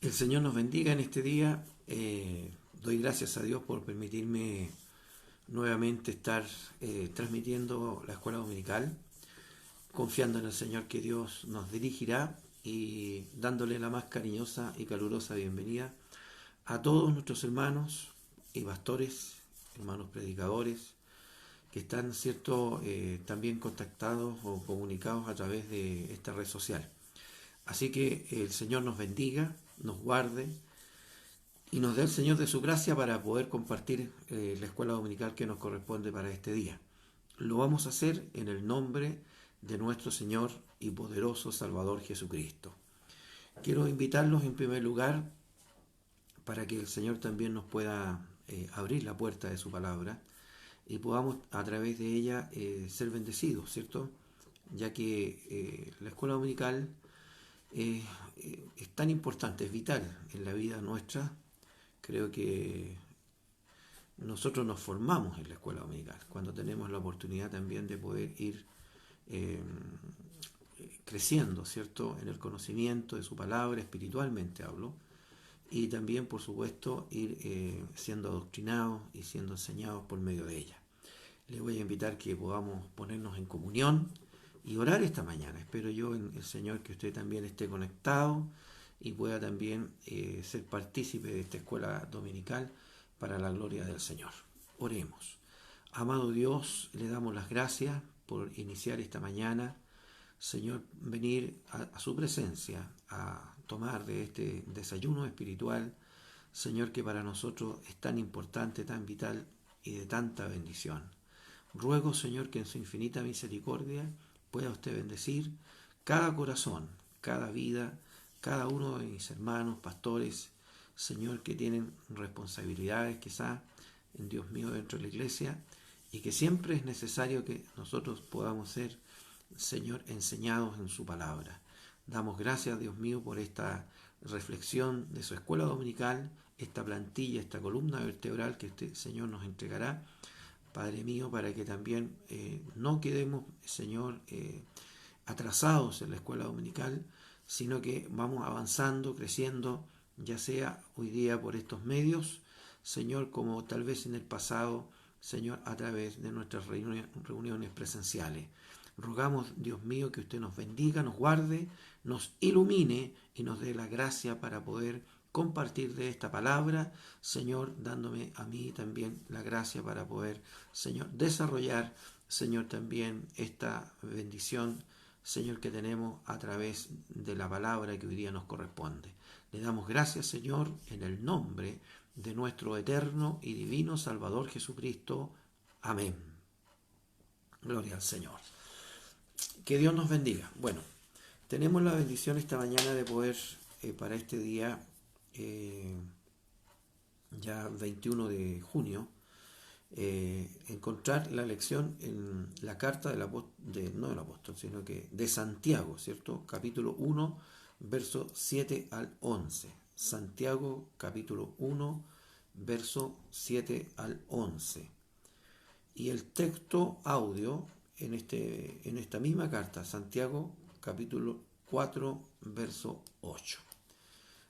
El Señor nos bendiga en este día. Doy gracias a Dios por permitirme nuevamente estar transmitiendo la escuela dominical, confiando en el Señor que Dios nos dirigirá y dándole la más cariñosa y calurosa bienvenida a todos nuestros hermanos y pastores, hermanos predicadores, que están, cierto, también contactados o comunicados a través de esta red social. Así que el Señor nos bendiga, nos guarde y nos dé el Señor de su gracia para poder compartir la escuela dominical que nos corresponde para este día. Lo vamos a hacer en el nombre de nuestro Señor y poderoso Salvador Jesucristo. Quiero invitarlos en primer lugar para que el Señor también nos pueda abrir la puerta de su palabra y podamos a través de ella ser bendecidos, ¿cierto? Ya que la escuela dominical es tan importante, es vital en la vida nuestra. Creo que nosotros nos formamos en la escuela dominical cuando tenemos la oportunidad también de poder ir creciendo, ¿cierto?, en el conocimiento de su palabra, espiritualmente hablo, y también, por supuesto, ir siendo adoctrinados y siendo enseñados por medio de ella. Les voy a invitar que podamos ponernos en comunión y orar esta mañana. Espero yo en el Señor que usted también esté conectado y pueda también ser partícipe de esta escuela dominical para la gloria del Señor. Oremos. Amado Dios, le damos las gracias por iniciar esta mañana. Señor, venir a su presencia, a tomar de este desayuno espiritual, Señor, que para nosotros es tan importante, tan vital y de tanta bendición. Ruego, Señor, que en su infinita misericordia pueda usted bendecir cada corazón, cada vida, cada uno de mis hermanos, pastores, Señor, que tienen responsabilidades quizá, en Dios mío, dentro de la iglesia, y que siempre es necesario que nosotros podamos ser, Señor, enseñados en su palabra. Damos gracias, Dios mío, por esta reflexión de su escuela dominical, esta plantilla, esta columna vertebral que usted, Señor, nos entregará, Padre mío, para que también no quedemos, Señor, atrasados en la escuela dominical, sino que vamos avanzando, creciendo, ya sea hoy día por estos medios, Señor, como tal vez en el pasado, Señor, a través de nuestras reuniones presenciales. Rogamos, Dios mío, que usted nos bendiga, nos guarde, nos ilumine y nos dé la gracia para poder compartir de esta palabra, Señor, dándome a mí también la gracia para poder, Señor, desarrollar, Señor, también esta bendición, Señor, que tenemos a través de la palabra que hoy día nos corresponde. Le damos gracias, Señor, en el nombre de nuestro eterno y divino Salvador Jesucristo. Amén. Gloria al Señor. Que Dios nos bendiga. Bueno, tenemos la bendición esta mañana de poder, para este día, ya 21 de junio, encontrar la lección en la carta del no del apóstol, sino que de Santiago, ¿cierto? Capítulo 1, verso 7 al 11. Santiago, capítulo 1, verso 7 al 11. Y el texto audio en esta misma carta, Santiago, capítulo 4, verso 8.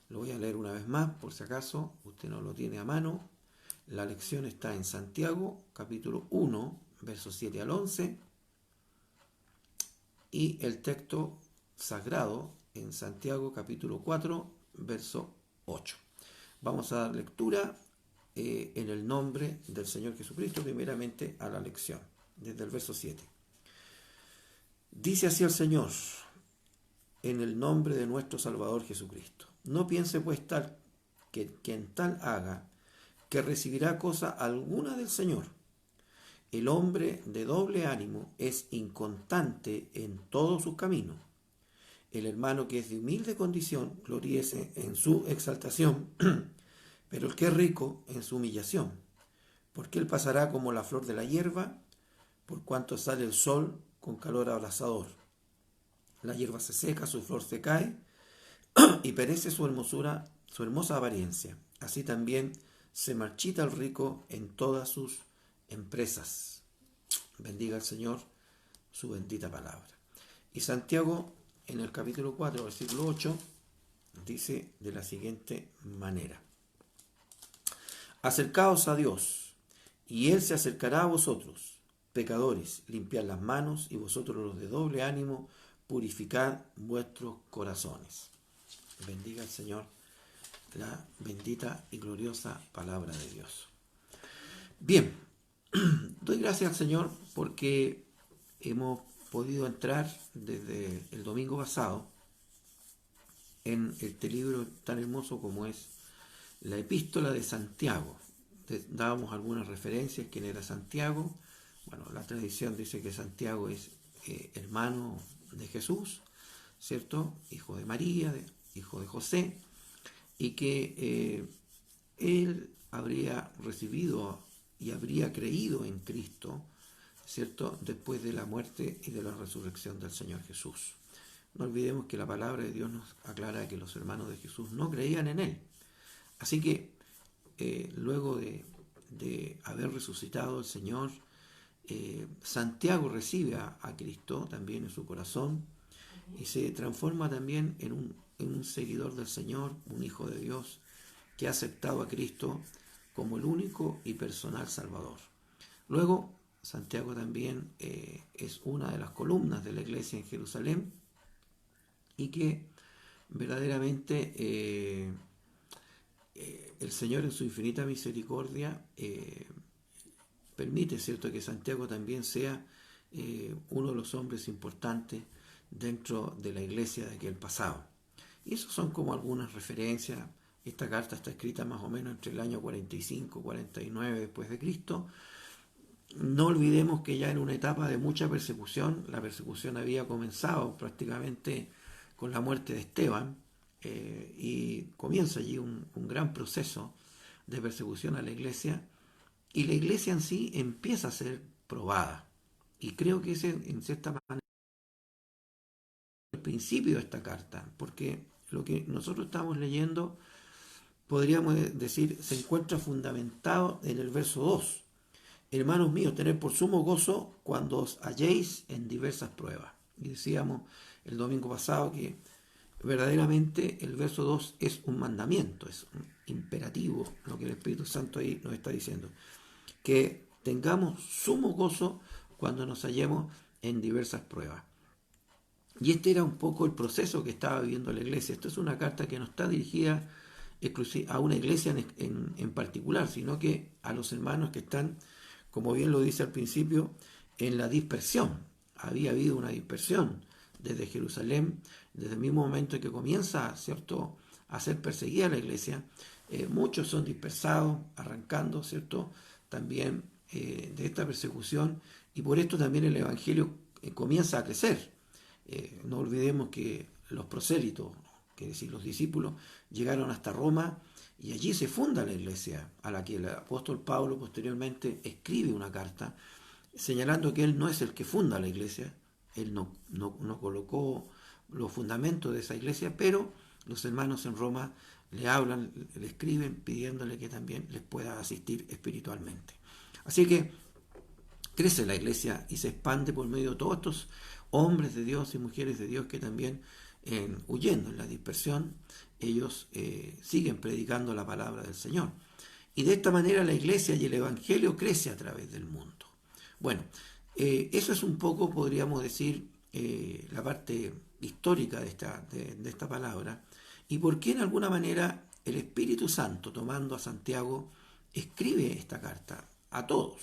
Lo voy a leer una vez más, por si acaso usted no lo tiene a mano. La lección está en Santiago, capítulo 1, versos 7 al 11, y el texto sagrado en Santiago, capítulo 4, verso 8. Vamos a dar lectura en el nombre del Señor Jesucristo, primeramente a la lección, desde el verso 7. Dice así el Señor, en el nombre de nuestro Salvador Jesucristo: no piense pues tal que quien tal haga, que recibirá cosa alguna del Señor. El hombre de doble ánimo es inconstante en todos sus caminos. El hermano que es de humilde condición gloríese en su exaltación, pero el que es rico en su humillación, porque él pasará como la flor de la hierba, por cuanto sale el sol con calor abrasador. La hierba se seca, su flor se cae, y perece su hermosura, su hermosa apariencia. Así también se marchita el rico en todas sus empresas. Bendiga al Señor su bendita palabra. Y Santiago, en el capítulo 4, versículo 8, dice de la siguiente manera: acercaos a Dios, y Él se acercará a vosotros, pecadores, limpiad las manos, y vosotros los de doble ánimo, purificad vuestros corazones. Bendiga el Señor la bendita y gloriosa palabra de Dios. Bien, doy gracias al Señor porque hemos podido entrar desde el domingo pasado en este libro tan hermoso como es la Epístola de Santiago. Dábamos algunas referencias, quién era Santiago. Bueno, la tradición dice que Santiago es hermano de Jesús, ¿cierto? Hijo de María, hijo de José, y que él habría recibido y habría creído en Cristo, ¿cierto?, después de la muerte y de la resurrección del Señor Jesús. No olvidemos que la palabra de Dios nos aclara que los hermanos de Jesús no creían en Él. Así que luego de haber resucitado el Señor, Santiago recibe a Cristo también en su corazón y se transforma también en un seguidor del Señor, un hijo de Dios que ha aceptado a Cristo como el único y personal Salvador. Luego, Santiago también es una de las columnas de la iglesia en Jerusalén y que verdaderamente el Señor en su infinita misericordia permite, ¿cierto?, que Santiago también sea uno de los hombres importantes dentro de la iglesia de aquel pasado. Y eso son como algunas referencias. Esta carta está escrita más o menos entre el año 45 y 49 después de Cristo. No olvidemos que ya en una etapa de mucha persecución, la persecución había comenzado prácticamente con la muerte de Esteban, y comienza allí un gran proceso de persecución a la iglesia, y la iglesia en sí empieza a ser probada. Y creo que ese, en cierta manera, el principio de esta carta, porque lo que nosotros estamos leyendo, podríamos decir, se encuentra fundamentado en el verso 2. Hermanos míos, tened por sumo gozo cuando os halléis en diversas pruebas. Y decíamos el domingo pasado que verdaderamente el verso 2 es un mandamiento, es un imperativo, lo que el Espíritu Santo ahí nos está diciendo. Que tengamos sumo gozo cuando nos hallemos en diversas pruebas. Y este era un poco el proceso que estaba viviendo la iglesia. Esto es una carta que no está dirigida a una iglesia en particular, sino que a los hermanos que están, como bien lo dice al principio, en la dispersión. Había habido una dispersión desde Jerusalén, desde el mismo momento en que comienza, ¿cierto?, a ser perseguida la iglesia. Muchos son dispersados, arrancando, ¿cierto?, también de esta persecución, y por esto también el Evangelio comienza a crecer. No olvidemos que los prosélitos, que decir los discípulos, llegaron hasta Roma y allí se funda la iglesia, a la que el apóstol Pablo posteriormente escribe una carta señalando que él no es el que funda la iglesia, él no colocó los fundamentos de esa iglesia, pero los hermanos en Roma le hablan, le escriben pidiéndole que también les pueda asistir espiritualmente. Así que crece la iglesia y se expande por medio de todos estos hombres de Dios y mujeres de Dios que también, huyendo en la dispersión, ellos siguen predicando la palabra del Señor. Y de esta manera la iglesia y el evangelio crece a través del mundo. Bueno, eso es un poco, podríamos decir, la parte histórica de esta palabra, y por qué en alguna manera el Espíritu Santo, tomando a Santiago, escribe esta carta a todos,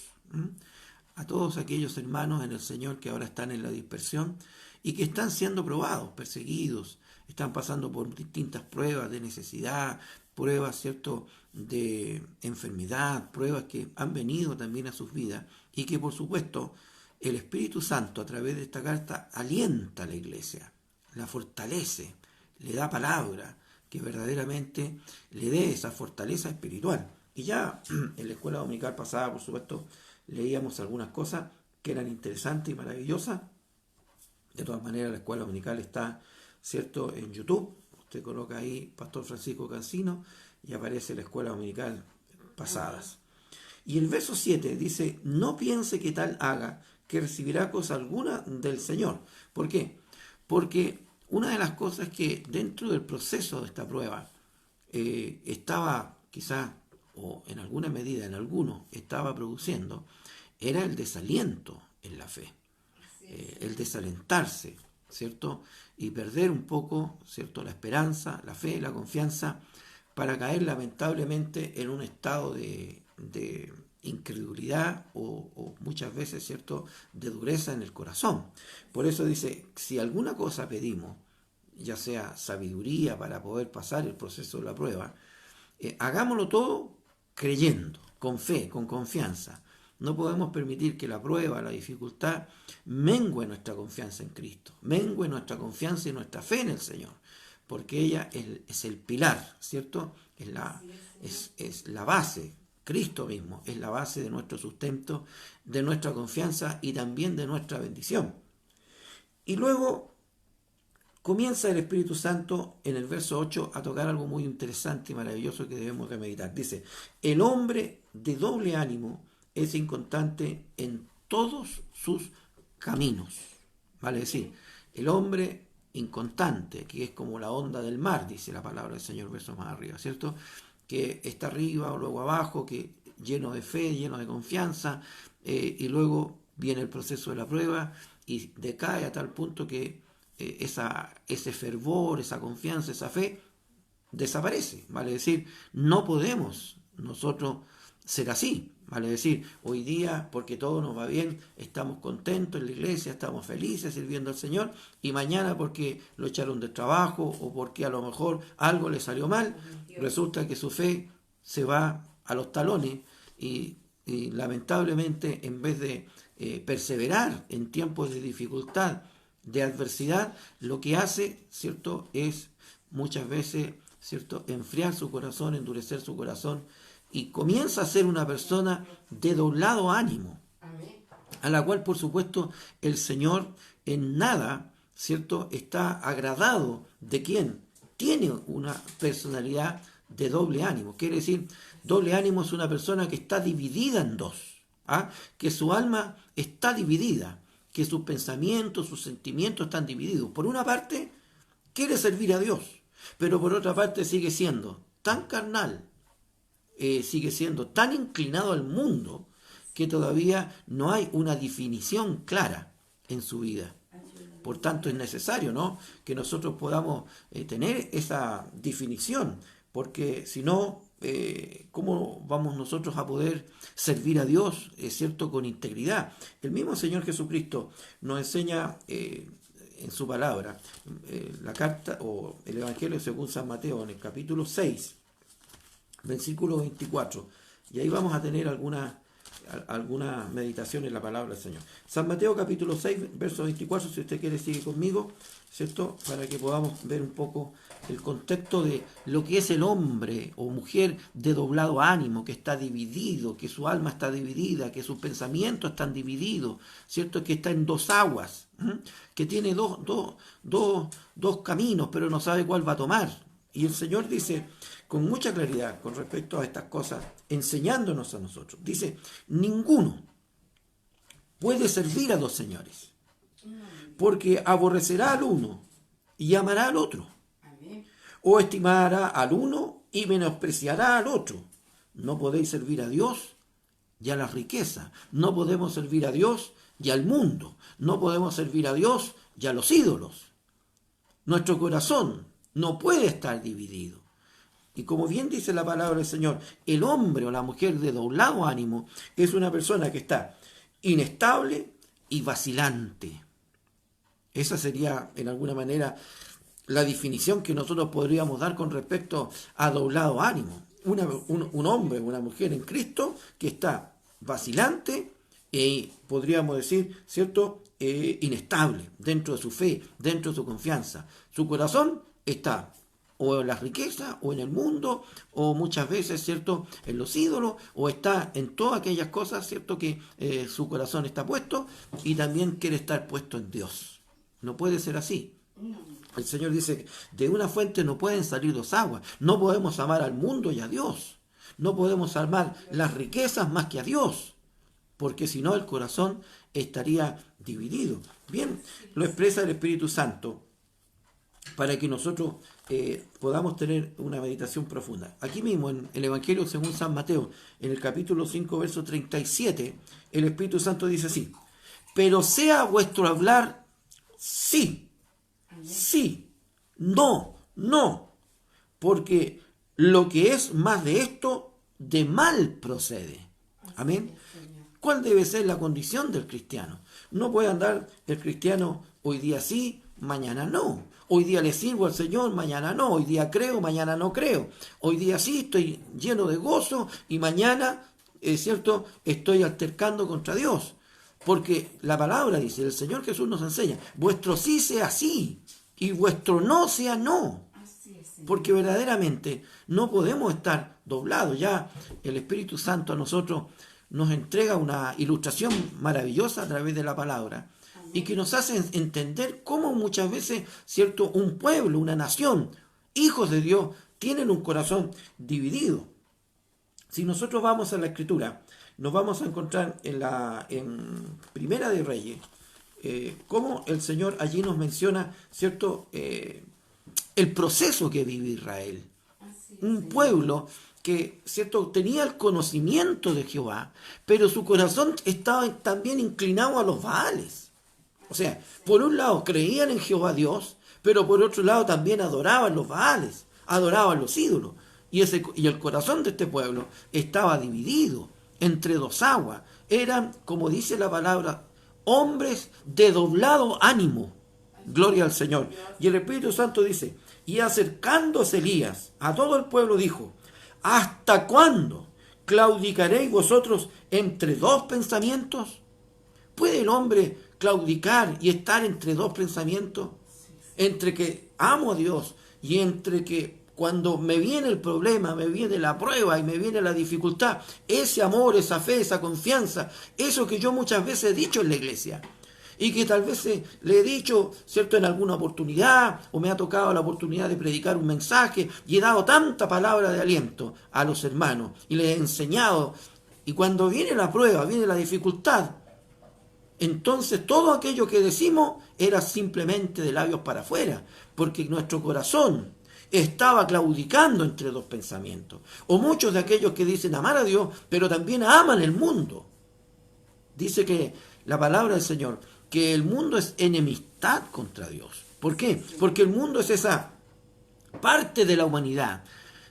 a todos aquellos hermanos en el Señor que ahora están en la dispersión y que están siendo probados, perseguidos, están pasando por distintas pruebas de necesidad, pruebas, ¿cierto?, de enfermedad, pruebas que han venido también a sus vidas, y que por supuesto el Espíritu Santo a través de esta carta alienta a la iglesia, la fortalece, le da palabra que verdaderamente le dé esa fortaleza espiritual. Y ya en la escuela dominical pasada, por supuesto, leíamos algunas cosas que eran interesantes y maravillosas. De todas maneras, la escuela dominical está, ¿cierto?, en YouTube. Usted coloca ahí Pastor Francisco Cancino y aparece la escuela dominical pasadas. Y el verso 7 dice: no piense que tal haga, que recibirá cosa alguna del Señor. ¿Por qué? Porque una de las cosas que dentro del proceso de esta prueba estaba quizás, o en alguna medida, en algunos, estaba produciendo, era el desaliento en la fe, el desalentarse, ¿cierto? Y perder un poco, ¿cierto?, la esperanza, la fe, la confianza, para caer lamentablemente en un estado de incredulidad o muchas veces, ¿cierto?, de dureza en el corazón. Por eso dice, si alguna cosa pedimos, ya sea sabiduría para poder pasar el proceso de la prueba, hagámoslo todo creyendo, con fe, con confianza. No podemos permitir que la prueba, la dificultad, mengue nuestra confianza en Cristo, mengue nuestra confianza y nuestra fe en el Señor, porque ella es el pilar, ¿cierto? Es la base. Cristo mismo es la base de nuestro sustento, de nuestra confianza y también de nuestra bendición. Y luego comienza el Espíritu Santo en el verso 8 a tocar algo muy interesante y maravilloso que debemos de meditar. Dice, el hombre de doble ánimo es inconstante en todos sus caminos. Vale decir, el hombre inconstante, que es como la onda del mar, dice la palabra del Señor, verso más arriba, ¿cierto? Que está arriba o luego abajo, que lleno de fe, lleno de confianza, y luego viene el proceso de la prueba y decae a tal punto que ese fervor, esa confianza, esa fe desaparece. Vale decir, no podemos nosotros ser así. Vale decir, hoy día, porque todo nos va bien, estamos contentos en la iglesia, estamos felices sirviendo al Señor, y mañana porque lo echaron de trabajo o porque a lo mejor algo le salió mal, resulta que su fe se va a los talones y lamentablemente en vez de perseverar en tiempos de dificultad, de adversidad, lo que hace, ¿cierto?, es muchas veces, ¿cierto?, enfriar su corazón, endurecer su corazón, y comienza a ser una persona de doblado ánimo, a la cual, por supuesto, el Señor en nada, ¿cierto?, está agradado de quien tiene una personalidad de doble ánimo. Quiere decir, doble ánimo es una persona que está dividida en dos, que su alma está dividida, que sus pensamientos, sus sentimientos están divididos. Por una parte, quiere servir a Dios, pero por otra parte sigue siendo tan carnal, sigue siendo tan inclinado al mundo, que todavía no hay una definición clara en su vida. Por tanto, es necesario, ¿no?, que nosotros podamos tener esa definición, porque si no, ¿cómo vamos nosotros a poder servir a Dios, ¿cierto?, con integridad? El mismo Señor Jesucristo nos enseña en su palabra, la carta o el Evangelio según San Mateo, en el capítulo 6, versículo 24, y ahí vamos a tener alguna meditación en la palabra del Señor. San Mateo capítulo 6, verso 24, si usted quiere sigue conmigo, ¿cierto?, para que podamos ver un poco el contexto de lo que es el hombre o mujer de doblado ánimo, que está dividido, que su alma está dividida, que sus pensamientos están divididos, ¿cierto?, que está en dos aguas, que tiene dos caminos, pero no sabe cuál va a tomar. Y el Señor dice con mucha claridad con respecto a estas cosas, enseñándonos a nosotros. Dice, ninguno puede servir a dos señores, porque aborrecerá al uno y amará al otro, o estimará al uno y menospreciará al otro. No podéis servir a Dios y a la riqueza. No podemos servir a Dios y al mundo. No podemos servir a Dios y a los ídolos. Nuestro corazón no puede estar dividido. Y como bien dice la palabra del Señor, el hombre o la mujer de doblado ánimo es una persona que está inestable y vacilante. Esa sería, en alguna manera, la definición que nosotros podríamos dar con respecto a doblado ánimo. Un hombre o una mujer en Cristo que está vacilante y podríamos decir, ¿cierto?, inestable dentro de su fe, dentro de su confianza. Su corazón está o en la riqueza, o en el mundo, o muchas veces, ¿cierto?, en los ídolos, o está en todas aquellas cosas, ¿cierto?, que su corazón está puesto, y también quiere estar puesto en Dios. No puede ser así. El Señor dice, de una fuente no pueden salir dos aguas. No podemos amar al mundo y a Dios. No podemos amar las riquezas más que a Dios, porque si no el corazón estaría dividido. Bien, lo expresa el Espíritu Santo para que nosotros podamos tener una meditación profunda. Aquí mismo en el Evangelio según San Mateo, en el capítulo 5, verso 37, el Espíritu Santo dice así: pero sea vuestro hablar sí, sí, no, no, porque lo que es más de esto, de mal procede. Amén. ¿Cuál debe ser la condición del cristiano? No puede andar el cristiano hoy día sí, mañana no. Hoy día le sirvo al Señor, mañana no. Hoy día creo, mañana no creo. Hoy día sí estoy lleno de gozo y mañana, es cierto, estoy altercando contra Dios. Porque la palabra dice, el Señor Jesús nos enseña, vuestro sí sea sí y vuestro no sea no. Porque verdaderamente no podemos estar doblados. Ya el Espíritu Santo a nosotros nos entrega una ilustración maravillosa a través de la palabra y que nos hace entender cómo muchas veces, cierto, un pueblo, una nación, hijos de Dios, tienen un corazón dividido. Si nosotros vamos a la Escritura, nos vamos a encontrar en Primera de Reyes, cómo el Señor allí nos menciona, cierto, el proceso que vive Israel. Un pueblo que, cierto, tenía el conocimiento de Jehová, pero su corazón estaba también inclinado a los Baales. O sea, por un lado creían en Jehová Dios, pero por otro lado también adoraban los Baales, adoraban los ídolos. Y el corazón de este pueblo estaba dividido entre dos aguas. Eran, como dice la palabra, hombres de doblado ánimo. Gloria al Señor. Y el Espíritu Santo dice, y acercándose Elías a todo el pueblo dijo, ¿hasta cuándo claudicaréis vosotros entre dos pensamientos? ¿Puede el hombre claudicar y estar entre dos pensamientos? Entre que amo a Dios y entre que cuando me viene el problema, me viene la prueba y me viene la dificultad, ese amor, esa fe, esa confianza, eso que yo muchas veces he dicho en la iglesia, y que tal vez le he dicho, ¿cierto?, en alguna oportunidad, o me ha tocado la oportunidad de predicar un mensaje, y he dado tanta palabra de aliento a los hermanos, y les he enseñado, y cuando viene la prueba, viene la dificultad, entonces todo aquello que decimos era simplemente de labios para afuera, porque nuestro corazón estaba claudicando entre dos pensamientos. O muchos de aquellos que dicen amar a Dios, pero también aman el mundo. Dice que la palabra del Señor, que el mundo es enemistad contra Dios. ¿Por qué? Porque el mundo es esa parte de la humanidad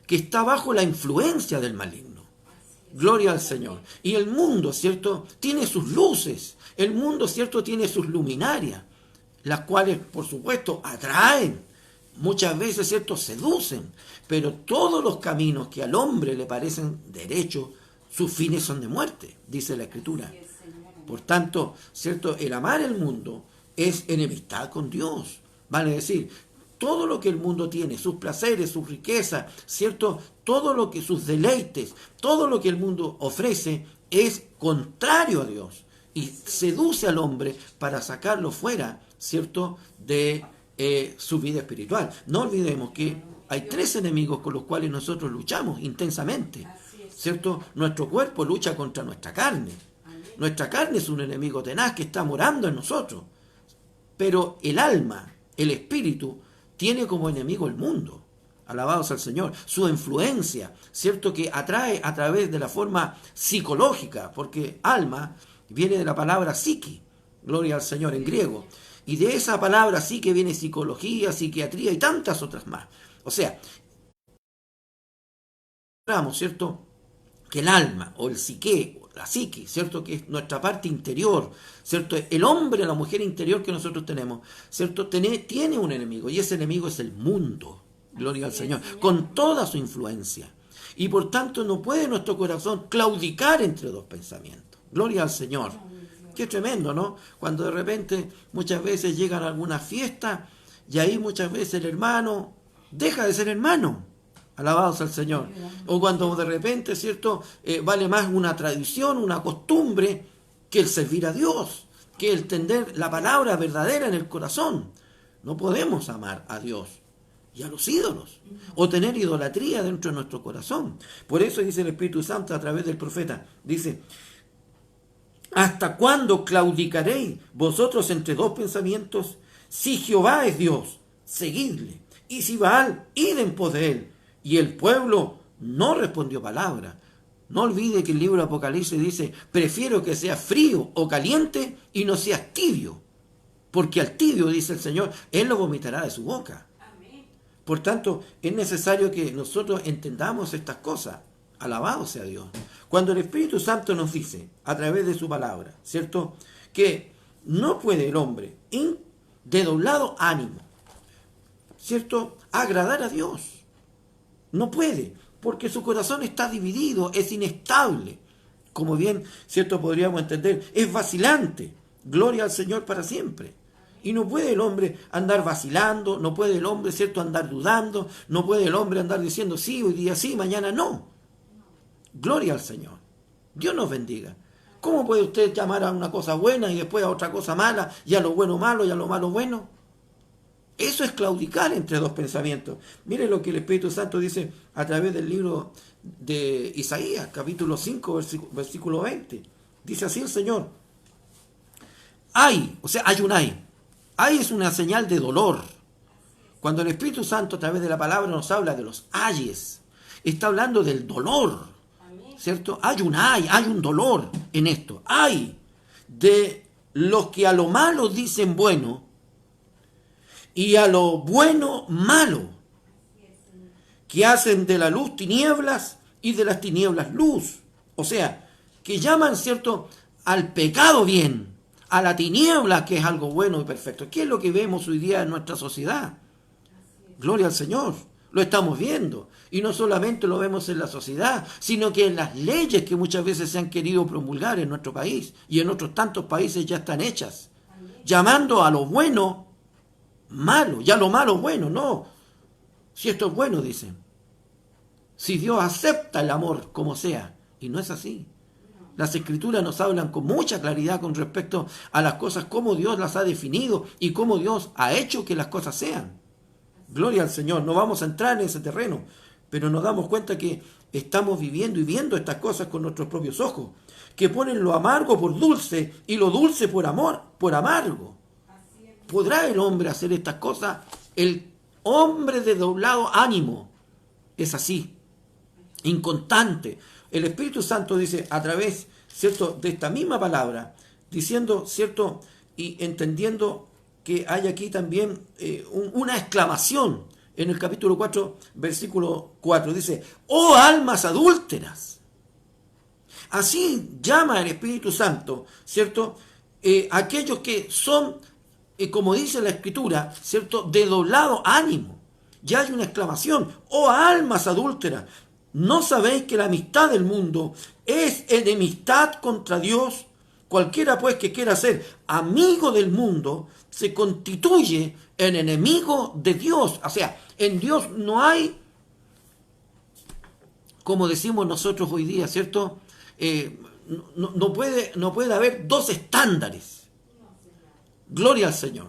que está bajo la influencia del maligno. Gloria al Señor. Y el mundo, ¿cierto?, tiene sus luces. El mundo, ¿cierto?, tiene sus luminarias, las cuales, por supuesto, atraen. Muchas veces, ¿cierto?, seducen. Pero todos los caminos que al hombre le parecen derechos, sus fines son de muerte, dice la Escritura. Por tanto, ¿cierto?, el amar el mundo es enemistad con Dios. Vale decir, todo lo que el mundo tiene, sus placeres, sus riquezas, ¿cierto?, todo lo que sus deleites, todo lo que el mundo ofrece es contrario a Dios y seduce al hombre para sacarlo fuera, ¿cierto?, de su vida espiritual. No olvidemos que hay tres enemigos con los cuales nosotros luchamos intensamente, ¿cierto? Nuestro cuerpo lucha contra nuestra carne. Nuestra carne es un enemigo tenaz que está morando en nosotros. Pero el alma, el espíritu, tiene como enemigo el mundo. Alabados al Señor. Su influencia, ¿cierto?, que atrae a través de la forma psicológica, porque alma viene de la palabra psique, gloria al Señor en griego. Y de esa palabra psique viene psicología, psiquiatría y tantas otras más. O sea, ¿cierto?, que el alma o el psique, la psique, ¿cierto?, que es nuestra parte interior, ¿cierto?, el hombre, la mujer interior que nosotros tenemos, ¿cierto?, tiene un enemigo, y ese enemigo es el mundo, gloria al Señor, con toda su influencia. Y por tanto no puede nuestro corazón claudicar entre dos pensamientos. Gloria al Señor. Qué tremendo, ¿no? Cuando de repente muchas veces llegan a alguna fiesta y ahí muchas veces el hermano deja de ser hermano. Alabados al Señor. O cuando de repente, ¿cierto?, vale más una tradición, una costumbre, que el servir a Dios, que el tender la palabra verdadera en el corazón. No podemos amar a Dios y a los ídolos, o tener idolatría dentro de nuestro corazón. Por eso dice el Espíritu Santo a través del profeta, dice, ¿hasta cuándo claudicaréis vosotros entre dos pensamientos? Si Jehová es Dios, seguidle. Y si Baal, id en pos de él. Y el pueblo no respondió palabra. No olvide que el libro de Apocalipsis dice, prefiero que sea frío o caliente y no seas tibio. Porque al tibio, dice el Señor, Él lo vomitará de su boca. Por tanto, es necesario que nosotros entendamos estas cosas. Alabado sea Dios. Cuando el Espíritu Santo nos dice, a través de su palabra, ¿cierto?, que no puede el hombre, de doblado ánimo, ¿cierto?, agradar a Dios. No puede, porque su corazón está dividido, es inestable. Como bien, ¿cierto?, podríamos entender, es vacilante. Gloria al Señor para siempre. Y no puede el hombre andar vacilando, no puede el hombre, ¿cierto?, andar dudando, no puede el hombre andar diciendo sí, hoy día sí, mañana no. Gloria al Señor. Dios nos bendiga. ¿Cómo puede usted llamar a una cosa buena y después a otra cosa mala, y a lo bueno malo y a lo malo bueno? Eso es claudicar entre dos pensamientos. Mire lo que el Espíritu Santo dice a través del libro de Isaías, capítulo 5, versículo 20. Dice así el Señor. Ay, o sea, hay un ay. Ay es una señal de dolor. Cuando el Espíritu Santo a través de la palabra nos habla de los ayes, está hablando del dolor, ¿cierto? Hay un dolor en esto. Ay de los que a lo malo dicen bueno y a lo bueno malo, que hacen de la luz tinieblas y de las tinieblas luz. O sea, que llaman, ¿cierto?, al pecado bien, a la tiniebla, que es algo bueno y perfecto. ¿Qué es lo que vemos hoy día en nuestra sociedad? Gloria al Señor. Lo estamos viendo. Y no solamente lo vemos en la sociedad, sino que en las leyes que muchas veces se han querido promulgar en nuestro país y en otros tantos países ya están hechas. Llamando a lo bueno malo y a lo malo bueno. No. Si esto es bueno, dicen. Si Dios acepta el amor como sea. Y no es así. Las Escrituras nos hablan con mucha claridad con respecto a las cosas, cómo Dios las ha definido y cómo Dios ha hecho que las cosas sean. Gloria al Señor. No vamos a entrar en ese terreno, pero nos damos cuenta que estamos viviendo y viendo estas cosas con nuestros propios ojos, que ponen lo amargo por dulce y lo dulce por amargo. ¿Podrá el hombre hacer estas cosas? El hombre de doblado ánimo es así, inconstante. El Espíritu Santo dice a través, ¿cierto?, de esta misma palabra, diciendo, ¿cierto?, y entendiendo que hay aquí también una exclamación en el capítulo 4, versículo 4. Dice, ¡oh almas adúlteras! Así llama el Espíritu Santo, ¿cierto?, aquellos que son, como dice la Escritura, ¿cierto?, de doblado ánimo. Ya hay una exclamación, ¡oh almas adúlteras! ¿No sabéis que la amistad del mundo es enemistad contra Dios? Cualquiera pues que quiera ser amigo del mundo se constituye en enemigo de Dios. O sea, en Dios no hay, como decimos nosotros hoy día, ¿cierto? No puede haber dos estándares. Gloria al Señor.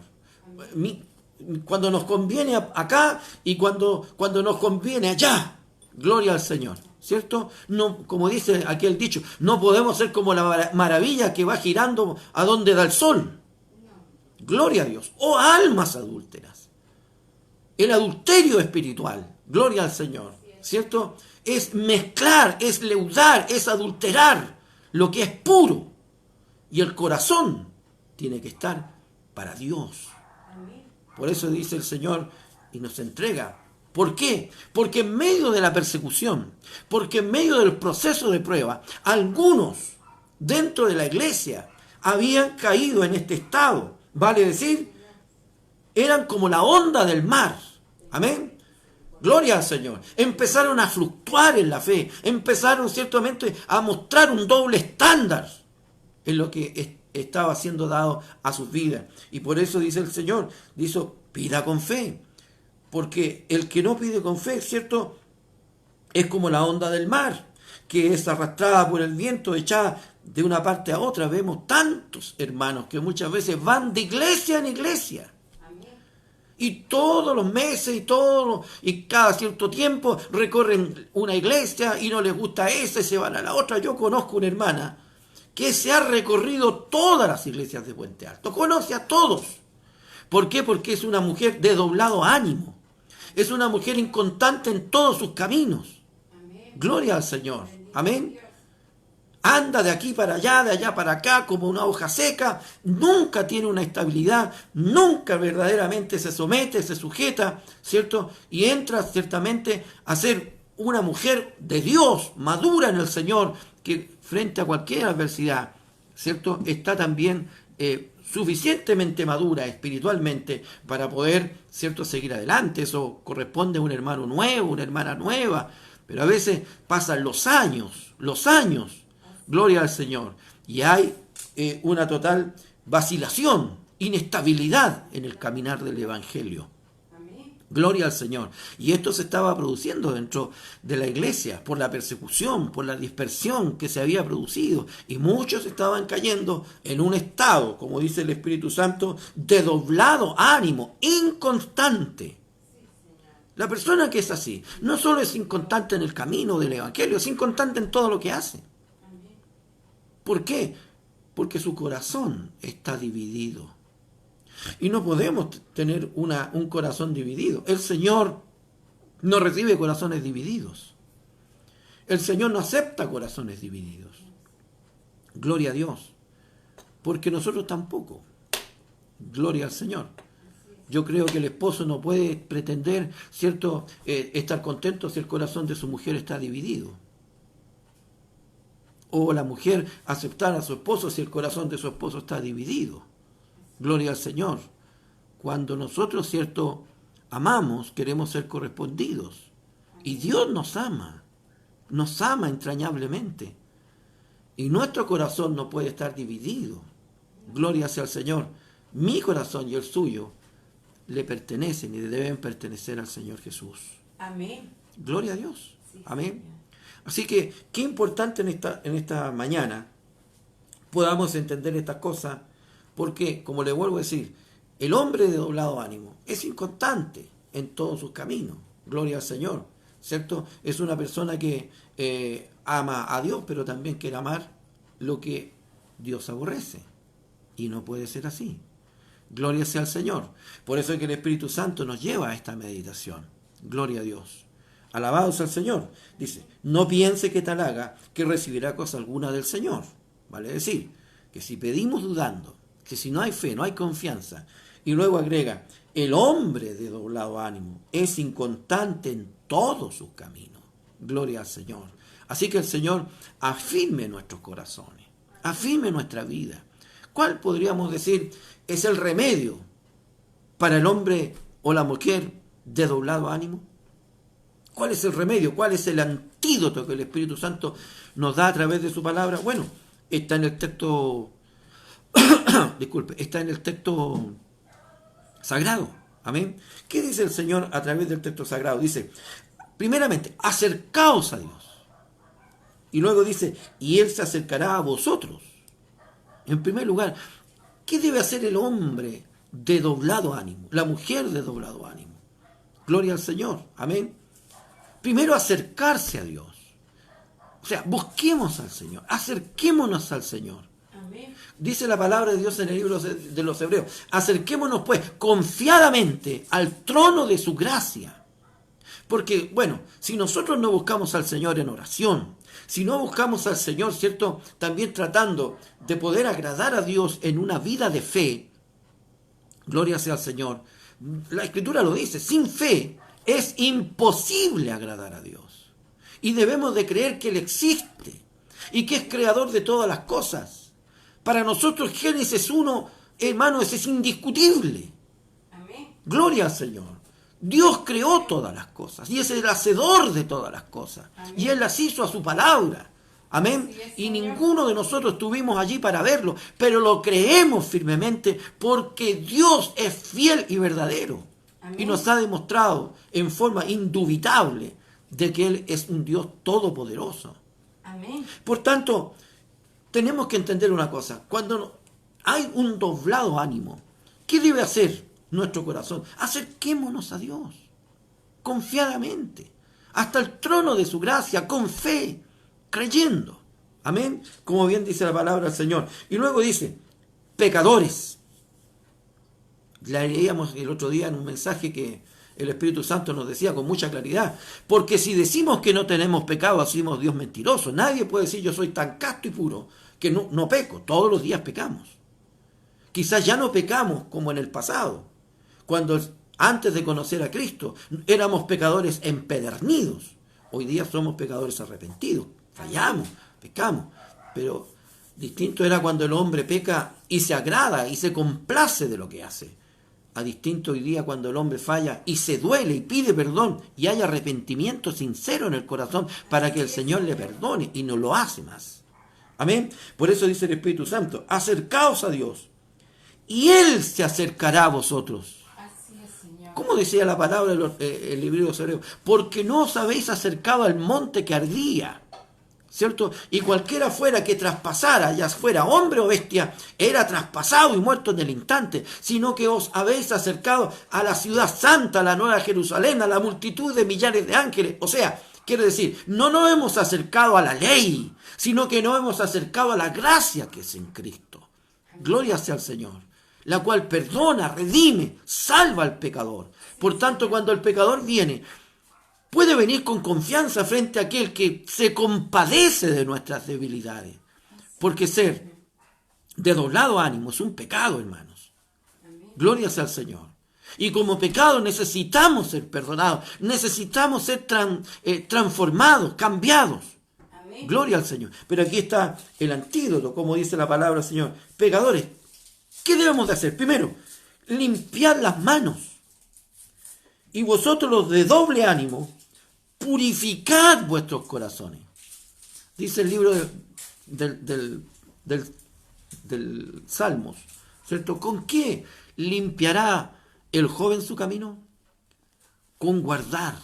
Cuando nos conviene acá y cuando nos conviene allá. Gloria al Señor, ¿cierto? No, como dice aquel dicho, no podemos ser como la maravilla que va girando a donde da el sol. Gloria a Dios. Oh almas adúlteras. El adulterio espiritual, gloria al Señor, ¿cierto? Es mezclar, es leudar, es adulterar lo que es puro. Y el corazón tiene que estar para Dios. Por eso dice el Señor y nos entrega. ¿Por qué? Porque en medio de la persecución, porque en medio del proceso de prueba, algunos dentro de la iglesia habían caído en este estado. Vale decir, eran como la onda del mar. Amén. Gloria al Señor. Empezaron a fluctuar en la fe. Empezaron ciertamente a mostrar un doble estándar en lo que estaba siendo dado a sus vidas. Y por eso dice el Señor, dice, pida con fe. Porque el que no pide con fe, ¿cierto?, es como la onda del mar, que es arrastrada por el viento, echada de una parte a otra. Vemos tantos hermanos que muchas veces van de iglesia en iglesia. Amén. Y todos los meses y cada cierto tiempo recorren una iglesia y no les gusta esa y se van a la otra. Yo conozco una hermana que se ha recorrido todas las iglesias de Puente Alto, conoce a todos, ¿Por qué? Porque es una mujer de doblado ánimo. Es una mujer inconstante en todos sus caminos. Gloria al Señor. Amén. Anda de aquí para allá, de allá para acá, como una hoja seca. Nunca tiene una estabilidad. Nunca verdaderamente se somete, se sujeta, ¿cierto? Y entra ciertamente a ser una mujer de Dios, madura en el Señor, que frente a cualquier adversidad, ¿cierto? Está también suficientemente madura espiritualmente para poder, ¿cierto?, seguir adelante. Eso corresponde a un hermano nuevo, una hermana nueva. Pero a veces pasan los años, gloria al Señor, y hay una total vacilación, inestabilidad en el caminar del Evangelio. Gloria al Señor. Y esto se estaba produciendo dentro de la iglesia por la persecución, por la dispersión que se había producido. Y muchos estaban cayendo en un estado, como dice el Espíritu Santo, de doblado ánimo, inconstante. La persona que es así, no solo es inconstante en el camino del Evangelio, es inconstante en todo lo que hace. ¿Por qué? Porque su corazón está dividido. Y no podemos tener un corazón dividido. El Señor no recibe corazones divididos. El Señor no acepta corazones divididos. Gloria a Dios. Porque nosotros tampoco. Gloria al Señor. Yo creo que el esposo no puede pretender, ¿cierto?, estar contento si el corazón de su mujer está dividido. O la mujer aceptar a su esposo si el corazón de su esposo está dividido. Gloria al Señor. Cuando nosotros, ¿cierto?, amamos, queremos ser correspondidos. Y Dios nos ama entrañablemente. Y nuestro corazón no puede estar dividido. Gloria sea al Señor. Mi corazón y el suyo le pertenecen y deben pertenecer al Señor Jesús. Amén. Gloria a Dios. Sí, amén. Señor. Así que, qué importante en esta mañana podamos entender estas cosas, porque, como le vuelvo a decir, el hombre de doblado ánimo es inconstante en todos sus caminos. Gloria al Señor, ¿cierto? Es una persona que ama a Dios, pero también quiere amar lo que Dios aborrece. Y no puede ser así. Gloria sea al Señor. Por eso es que el Espíritu Santo nos lleva a esta meditación. Gloria a Dios. Alabado sea el Señor. Dice, no piense que tal haga que recibirá cosa alguna del Señor. Vale decir, que si pedimos dudando, que si no hay fe, no hay confianza, y luego agrega, el hombre de doblado ánimo es inconstante en todos sus caminos. Gloria al Señor. Así que el Señor afirme nuestros corazones, afirme nuestra vida. ¿Cuál podríamos decir es el remedio para el hombre o la mujer de doblado ánimo? ¿Cuál es el remedio? ¿Cuál es el antídoto que el Espíritu Santo nos da a través de su palabra? Bueno, está en el texto, está en el texto sagrado. Amén. ¿Qué dice el Señor a través del texto sagrado? Dice, primeramente, acercaos a Dios. Y luego dice, y Él se acercará a vosotros. En primer lugar, ¿qué debe hacer el hombre de doblado ánimo? La mujer de doblado ánimo. Gloria al Señor. Amén. Primero, acercarse a Dios. O sea, busquemos al Señor. Acerquémonos al Señor. Amén. Dice la palabra de Dios en el libro de los Hebreos. Acerquémonos, pues, confiadamente al trono de su gracia. Porque, bueno, si nosotros no buscamos al Señor en oración, si no buscamos al Señor, ¿cierto?, también tratando de poder agradar a Dios en una vida de fe, gloria sea al Señor, la Escritura lo dice, sin fe es imposible agradar a Dios. Y debemos de creer que Él existe y que es creador de todas las cosas. Para nosotros Génesis 1, hermanos, es indiscutible. Amén. Gloria al Señor. Dios creó todas las cosas y es el hacedor de todas las cosas. Amén. Y Él las hizo a su palabra. Amén. Y ninguno de nosotros estuvimos allí para verlo, pero lo creemos firmemente porque Dios es fiel y verdadero. Amén. Y nos ha demostrado en forma indubitable de que Él es un Dios todopoderoso. Amén. Por tanto, tenemos que entender una cosa. Cuando hay un doblado ánimo, ¿qué debe hacer nuestro corazón? Acerquémonos a Dios confiadamente hasta el trono de su gracia, con fe, creyendo. Amén. Como bien dice la palabra del Señor. Y luego dice, pecadores, Leíamos el otro día en un mensaje que el Espíritu Santo nos decía con mucha claridad, porque si decimos que no tenemos pecado, hacemos Dios mentiroso. Nadie puede decir yo soy tan casto y puro que no peco. Todos los días pecamos. Quizás ya no pecamos como en el pasado, cuando antes de conocer a Cristo éramos pecadores empedernidos. Hoy día somos pecadores arrepentidos, fallamos, pecamos, pero distinto era cuando el hombre peca y se agrada y se complace de lo que hace. A distinto hoy día cuando el hombre falla y se duele y pide perdón y hay arrepentimiento sincero en el corazón para que el Señor le perdone y no lo hace más. Amén. Por eso dice el Espíritu Santo, acercaos a Dios y Él se acercará a vosotros. Así es, Señor. ¿Cómo decía la palabra el libro de los Hebreos? Porque no os habéis acercado al monte que ardía, ¿cierto? Y cualquiera fuera que traspasara, ya fuera hombre o bestia, era traspasado y muerto en el instante, sino que os habéis acercado a la ciudad santa, a la nueva Jerusalén, a la multitud de millares de ángeles. O sea, quiere decir, no nos hemos acercado a la ley, sino que nos hemos acercado a la gracia que es en Cristo. Gloria sea al Señor, la cual perdona, redime, salva al pecador. Por tanto, cuando el pecador viene, puede venir con confianza frente a aquel que se compadece de nuestras debilidades. Porque ser de doblado ánimo es un pecado, hermanos. Gloria sea al Señor. Y como pecado necesitamos ser perdonados, necesitamos ser transformados, cambiados. Gloria al Señor. Pero aquí está el antídoto, como dice la palabra del Señor. Pecadores, ¿qué debemos de hacer? Primero, limpiar las manos. Y vosotros los de doble ánimo, purificad vuestros corazones. Dice el libro del Salmos, ¿cierto? ¿Con qué limpiará el joven su camino? Con guardar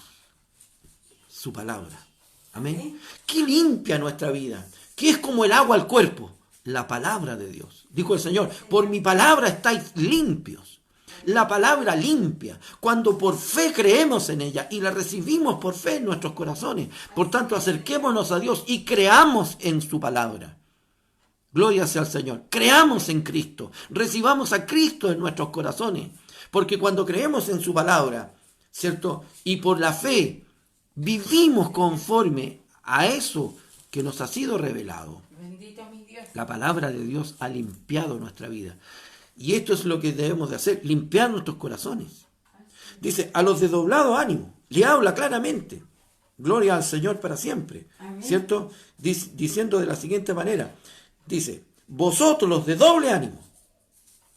su palabra. Amén. ¿Qué limpia nuestra vida? ¿Qué es como el agua al cuerpo? La palabra de Dios. Dijo el Señor, por mi palabra estáis limpios. La palabra limpia, cuando por fe creemos en ella y la recibimos por fe en nuestros corazones. Por tanto, acerquémonos a Dios y creamos en su palabra. Gloria sea al Señor. Creamos en Cristo. Recibamos a Cristo en nuestros corazones. Porque cuando creemos en su palabra, ¿cierto? Y por la fe vivimos conforme a eso que nos ha sido revelado. Bendito mi Dios. La palabra de Dios ha limpiado nuestra vida. Y esto es lo que debemos de hacer, limpiar nuestros corazones. Dice, a los de doblado ánimo, le habla claramente. Gloria al Señor para siempre. Amén. ¿Cierto? Diciendo de la siguiente manera, dice, vosotros los de doble ánimo,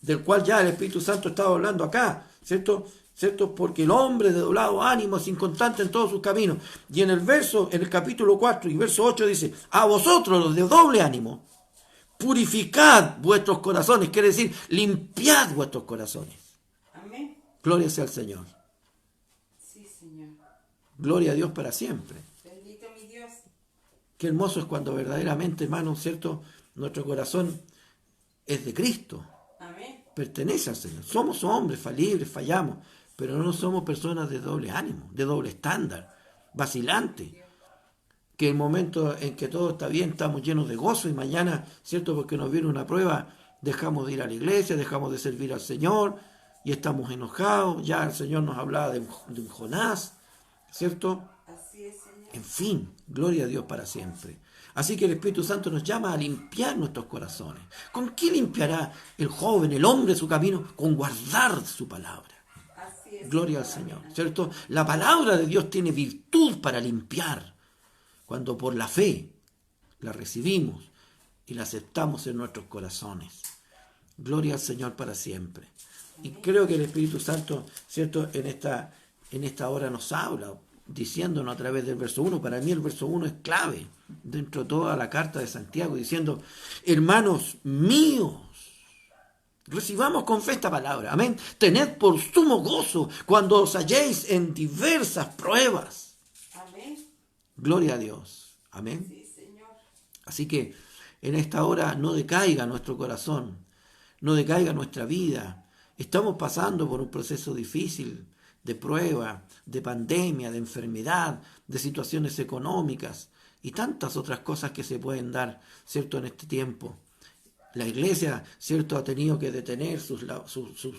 del cual ya el Espíritu Santo estaba hablando acá, ¿cierto? ¿Cierto? Porque el hombre de doblado ánimo es inconstante en todos sus caminos. Y en el capítulo 4 y verso 8 dice, a vosotros los de doble ánimo, purificad vuestros corazones, quiere decir, limpiad vuestros corazones. Amén. Gloria sea al Señor. Sí, Señor. Gloria a Dios para siempre. Bendito mi Dios. Qué hermoso es cuando verdaderamente, hermano, ¿cierto? Nuestro corazón es de Cristo. Amén. Pertenece al Señor. Somos hombres falibles, fallamos, pero no somos personas de doble ánimo, de doble estándar, vacilantes. Que el momento en que todo está bien, estamos llenos de gozo y mañana, ¿cierto? Porque nos viene una prueba, dejamos de ir a la iglesia, dejamos de servir al Señor y estamos enojados. Ya el Señor nos hablaba de un Jonás, ¿cierto? Así es, Señor. En fin, gloria a Dios para siempre. Así que el Espíritu Santo nos llama a limpiar nuestros corazones. ¿Con qué limpiará el joven, el hombre su camino? Con guardar su palabra. Así es. Gloria al Señor, ¿cierto? La palabra de Dios tiene virtud para limpiar. Cuando por la fe la recibimos y la aceptamos en nuestros corazones. Gloria al Señor para siempre. Y creo que el Espíritu Santo, ¿cierto? En esta hora nos habla, diciéndonos a través del verso 1. Para mí el verso 1 es clave dentro de toda la carta de Santiago, diciendo, hermanos míos, recibamos con fe esta palabra. Amén. Tened por sumo gozo cuando os halléis en diversas pruebas. Amén. Gloria a Dios. Amén. Sí, Señor. Así que en esta hora no decaiga nuestro corazón, no decaiga nuestra vida. Estamos pasando por un proceso difícil de prueba, de pandemia, de enfermedad, de situaciones económicas y tantas otras cosas que se pueden dar, ¿cierto?, en este tiempo. La iglesia, ¿cierto?, ha tenido que detener sus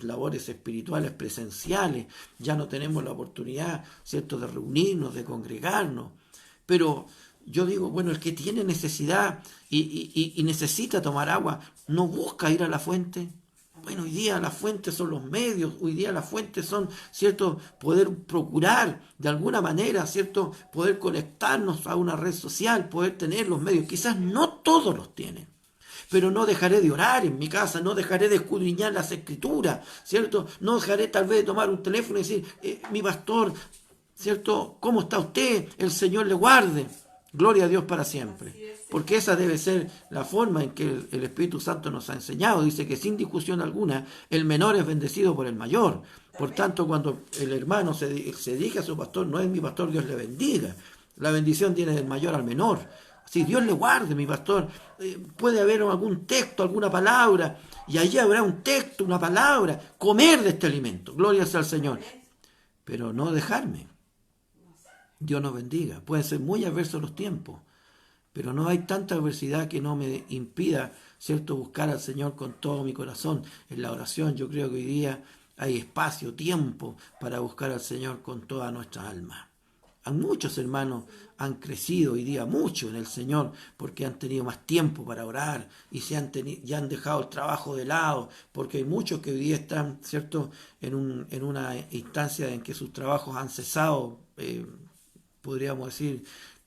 labores espirituales presenciales. Ya no tenemos la oportunidad, ¿cierto?, de reunirnos, de congregarnos. Pero yo digo, bueno, el que tiene necesidad y necesita tomar agua, ¿no busca ir a la fuente? Bueno, hoy día las fuentes son los medios, hoy día las fuentes son, ¿cierto?, poder procurar de alguna manera, ¿cierto?, poder conectarnos a una red social, poder tener los medios. Quizás no todos los tienen, pero no dejaré de orar en mi casa, no dejaré de escudriñar las escrituras, ¿cierto? No dejaré tal vez de tomar un teléfono y decir, mi pastor, ¿cierto?, ¿cómo está usted? El Señor le guarde. Gloria a Dios para siempre. Porque esa debe ser la forma en que el Espíritu Santo nos ha enseñado. Dice que sin discusión alguna, el menor es bendecido por el mayor. Por tanto, cuando el hermano se dirige a su pastor, no es mi pastor, Dios le bendiga. La bendición tiene del mayor al menor. Si Dios le guarde, mi pastor, puede haber algún texto, alguna palabra, y allí habrá un texto, una palabra, comer de este alimento. Gloria sea al Señor. Pero no dejarme. Dios nos bendiga. Pueden ser muy adversos los tiempos, pero no hay tanta adversidad que no me impida, ¿cierto?, buscar al Señor con todo mi corazón. En la oración yo creo que hoy día hay espacio, tiempo para buscar al Señor con toda nuestra alma. Muchos hermanos han crecido hoy día mucho en el Señor porque han tenido más tiempo para orar y ya han dejado el trabajo de lado, porque hay muchos que hoy día están, ¿cierto?, en una instancia en que sus trabajos han cesado, podríamos decir,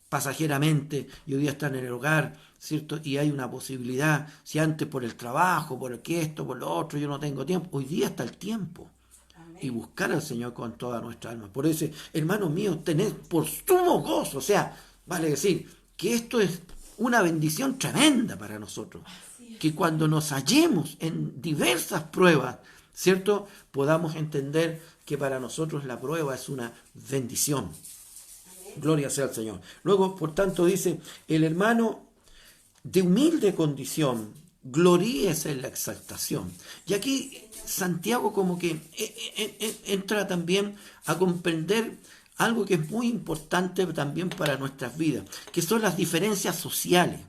pasajeramente, y hoy día están en el hogar, ¿cierto? Y hay una posibilidad, si antes por el trabajo, por esto, por lo otro, yo no tengo tiempo, hoy día está el tiempo. Amén. Y buscar al Señor con toda nuestra alma. Por eso, hermanos míos, tened por sumo gozo, o sea, vale decir, que esto es una bendición tremenda para nosotros. Que cuando nos hallemos en diversas pruebas, ¿cierto?, podamos entender que para nosotros la prueba es una bendición. Gloria sea al Señor. Luego, por tanto, dice, el hermano de humilde condición, gloríese en la exaltación. Y aquí Santiago como que entra también a comprender algo que es muy importante también para nuestras vidas, que son las diferencias sociales.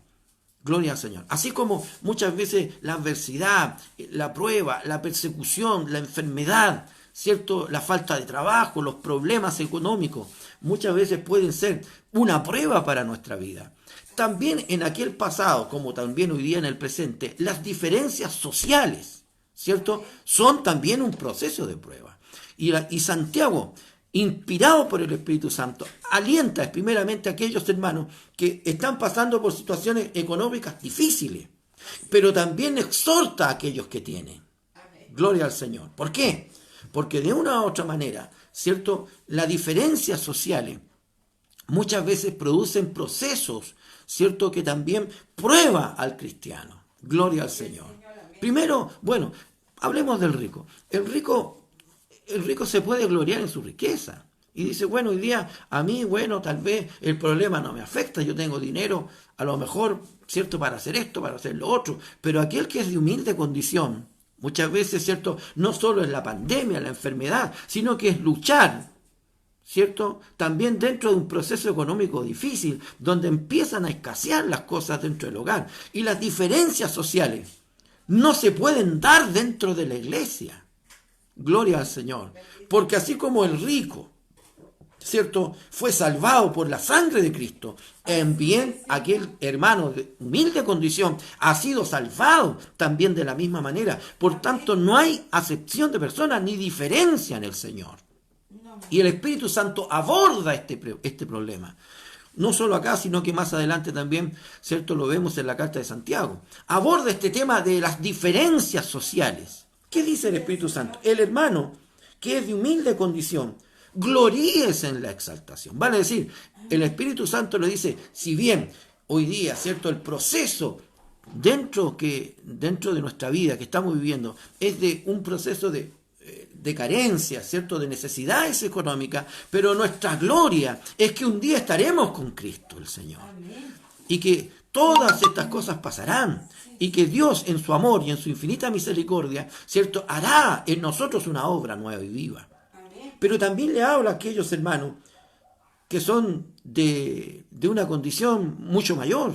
Gloria al Señor. Así como muchas veces la adversidad, la prueba, la persecución, la enfermedad, ¿cierto?, la falta de trabajo, los problemas económicos, muchas veces pueden ser una prueba para nuestra vida. También en aquel pasado, como también hoy día en el presente, las diferencias sociales, ¿cierto?, son también un proceso de prueba. Y Santiago, inspirado por el Espíritu Santo, alienta primeramente a aquellos hermanos que están pasando por situaciones económicas difíciles, pero también exhorta a aquellos que tienen. Gloria al Señor. ¿Por qué? Porque de una u otra manera, ¿cierto?, las diferencias sociales muchas veces producen procesos, ¿cierto?, que también prueba al cristiano. Gloria al Señor. Primero, bueno, hablemos del rico. El rico se puede gloriar en su riqueza. Y dice, bueno, hoy día a mí, bueno, tal vez el problema no me afecta, yo tengo dinero, a lo mejor, ¿cierto?, para hacer esto, para hacer lo otro. Pero aquel que es de humilde condición, muchas veces, ¿cierto?, no solo es la pandemia, la enfermedad, sino que es luchar, ¿cierto?, también dentro de un proceso económico difícil, donde empiezan a escasear las cosas dentro del hogar. Y las diferencias sociales no se pueden dar dentro de la iglesia. Gloria al Señor. Porque así como el rico, ¿cierto?, fue salvado por la sangre de Cristo, también aquel hermano de humilde condición ha sido salvado también de la misma manera. Por tanto, no hay acepción de personas ni diferencia en el Señor. Y el Espíritu Santo aborda este problema. No solo acá, sino que más adelante también, ¿cierto?, lo vemos en la carta de Santiago. Aborda este tema de las diferencias sociales. ¿Qué dice el Espíritu Santo? El hermano que es de humilde condición, gloríese en la exaltación. Vale decir, el Espíritu Santo le dice, si bien hoy día, ¿cierto?, el proceso dentro de nuestra vida que estamos viviendo es de un proceso de carencia, ¿cierto?, de necesidades económicas, pero nuestra gloria es que un día estaremos con Cristo el Señor. Y que todas estas cosas pasarán. Y que Dios, en su amor y en su infinita misericordia, ¿cierto?, hará en nosotros una obra nueva y viva. Pero también le habla a aquellos hermanos que son de una condición mucho mayor.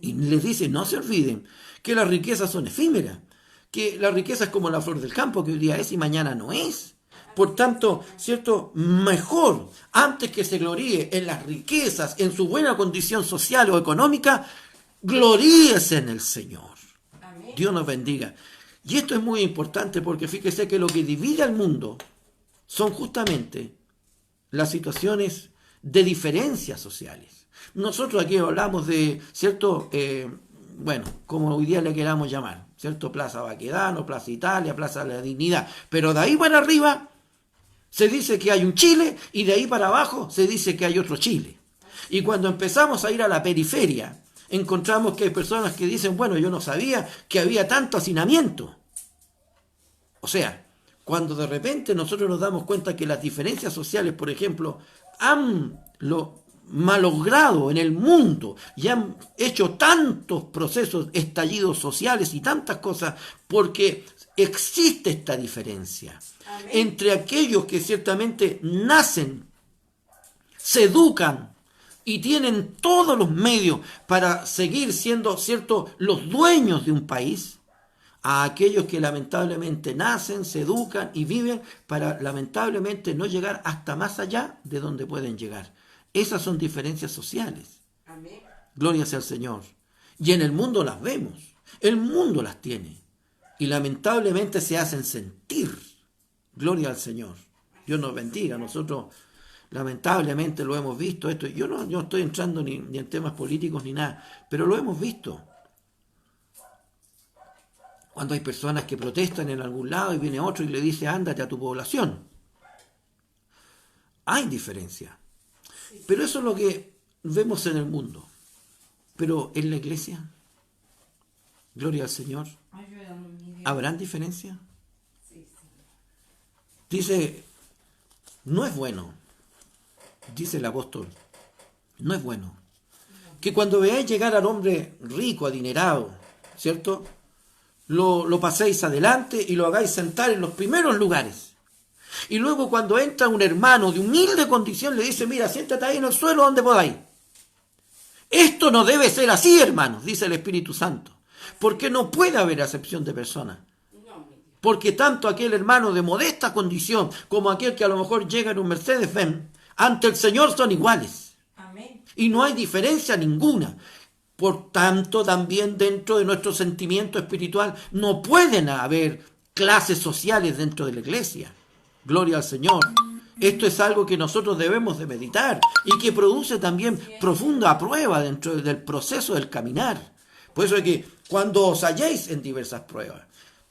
Y les dice, no se olviden que las riquezas son efímeras, que la riqueza es como la flor del campo, que hoy día es y mañana no es. Por tanto, ¿cierto? Mejor, antes que se gloríe en las riquezas, en su buena condición social o económica, gloríese en el Señor. Amén. Dios nos bendiga. Y esto es muy importante porque fíjese que lo que divide al mundo son justamente las situaciones de diferencias sociales. Nosotros aquí hablamos de, ¿cierto? Bueno, como hoy día le queramos llamar, ¿cierto? Plaza Baquedano, Plaza Italia, Plaza de la Dignidad. Pero de ahí para arriba se dice que hay un Chile y de ahí para abajo se dice que hay otro Chile. Y cuando empezamos a ir a la periferia, encontramos que hay personas que dicen, bueno, yo no sabía que había tanto hacinamiento. O sea, cuando de repente nosotros nos damos cuenta que las diferencias sociales, por ejemplo, han malogrado en el mundo y han hecho tantos procesos, estallidos sociales y tantas cosas, porque existe esta diferencia. Amén. Entre aquellos que ciertamente nacen, se educan y tienen todos los medios para seguir siendo, ¿cierto?, los dueños de un país, a aquellos que lamentablemente nacen, se educan y viven para lamentablemente no llegar hasta más allá de donde pueden llegar. Esas son diferencias sociales. Amén. Gloria sea al Señor. Y en el mundo las vemos. El mundo las tiene. Y lamentablemente se hacen sentir. Gloria al Señor. Dios nos bendiga. Nosotros lamentablemente lo hemos visto. Esto, yo no estoy entrando ni en temas políticos ni nada, pero lo hemos visto. Cuando hay personas que protestan en algún lado y viene otro y le dice, ándate a tu población. Hay diferencia. Pero eso es lo que vemos en el mundo. Pero en la iglesia, gloria al Señor, Ayúdanos, mi Dios. ¿habrán diferencia? Sí, sí. Dice, no es bueno, dice el apóstol, no es bueno, que cuando veáis llegar al hombre rico, adinerado, ¿cierto?, lo paséis adelante y lo hagáis sentar en los primeros lugares. Y luego cuando entra un hermano de humilde condición le dice, mira, siéntate ahí en el suelo donde podáis. Esto no debe ser así, hermanos, dice el Espíritu Santo, porque no puede haber acepción de personas. No, mi Dios. Porque tanto aquel hermano de modesta condición como aquel que a lo mejor llega en un Mercedes-Benz, ante el Señor son iguales. Amén. Y no hay diferencia ninguna. Por tanto, también dentro de nuestro sentimiento espiritual no pueden haber clases sociales dentro de la iglesia. Gloria al Señor. Esto es algo que nosotros debemos de meditar y que produce también profunda prueba dentro del proceso del caminar. Por eso es que cuando os halléis en diversas pruebas,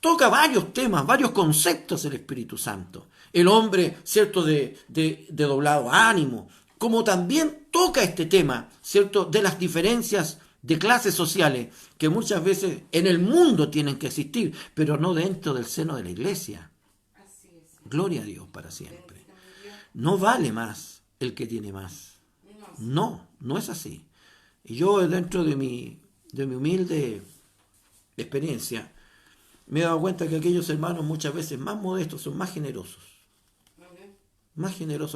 toca varios temas, varios conceptos el Espíritu Santo. El hombre, ¿cierto?, de doblado ánimo, como también toca este tema, ¿cierto?, de las diferencias de clases sociales que muchas veces en el mundo tienen que existir, pero no dentro del seno de la iglesia. Así es. Gloria a Dios para siempre. Bendito mi Dios. No vale más el que tiene más. No es así. Y yo dentro de mi humilde experiencia me he dado cuenta que aquellos hermanos muchas veces más modestos son más generosos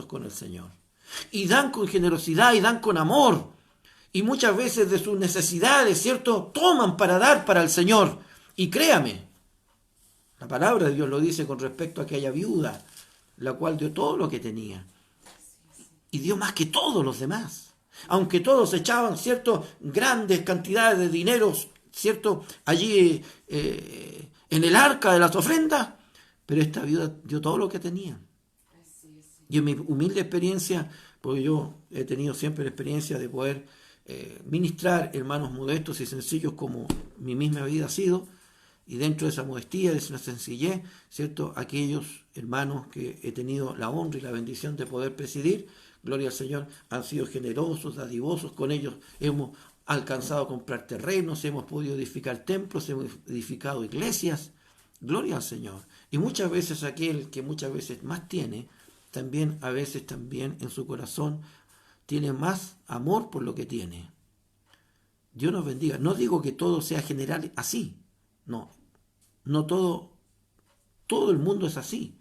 con el Señor. Y dan con generosidad y dan con amor. Y muchas veces de sus necesidades, ¿cierto?, toman para dar para el Señor. Y créame, la palabra de Dios lo dice con respecto a aquella viuda, la cual dio todo lo que tenía. Y dio más que todos los demás. Aunque todos echaban, ¿cierto?, grandes cantidades de dinero, ¿cierto?, allí en el arca de las ofrendas, pero esta viuda dio todo lo que tenía. Así es. Y en mi humilde experiencia, porque yo he tenido siempre la experiencia de poder ministrar hermanos modestos y sencillos como mi misma vida ha sido, y dentro de esa modestia, de esa sencillez, ¿cierto?, aquellos hermanos que he tenido la honra y la bendición de poder presidir, gloria al Señor, han sido generosos, dadivosos, con ellos hemos alcanzado a comprar terrenos, hemos podido edificar templos, hemos edificado iglesias, gloria al Señor. Y muchas veces aquel que muchas veces más tiene, también a veces también en su corazón tiene más amor por lo que tiene. Dios nos bendiga. No digo que todo sea general así. No todo el mundo es así.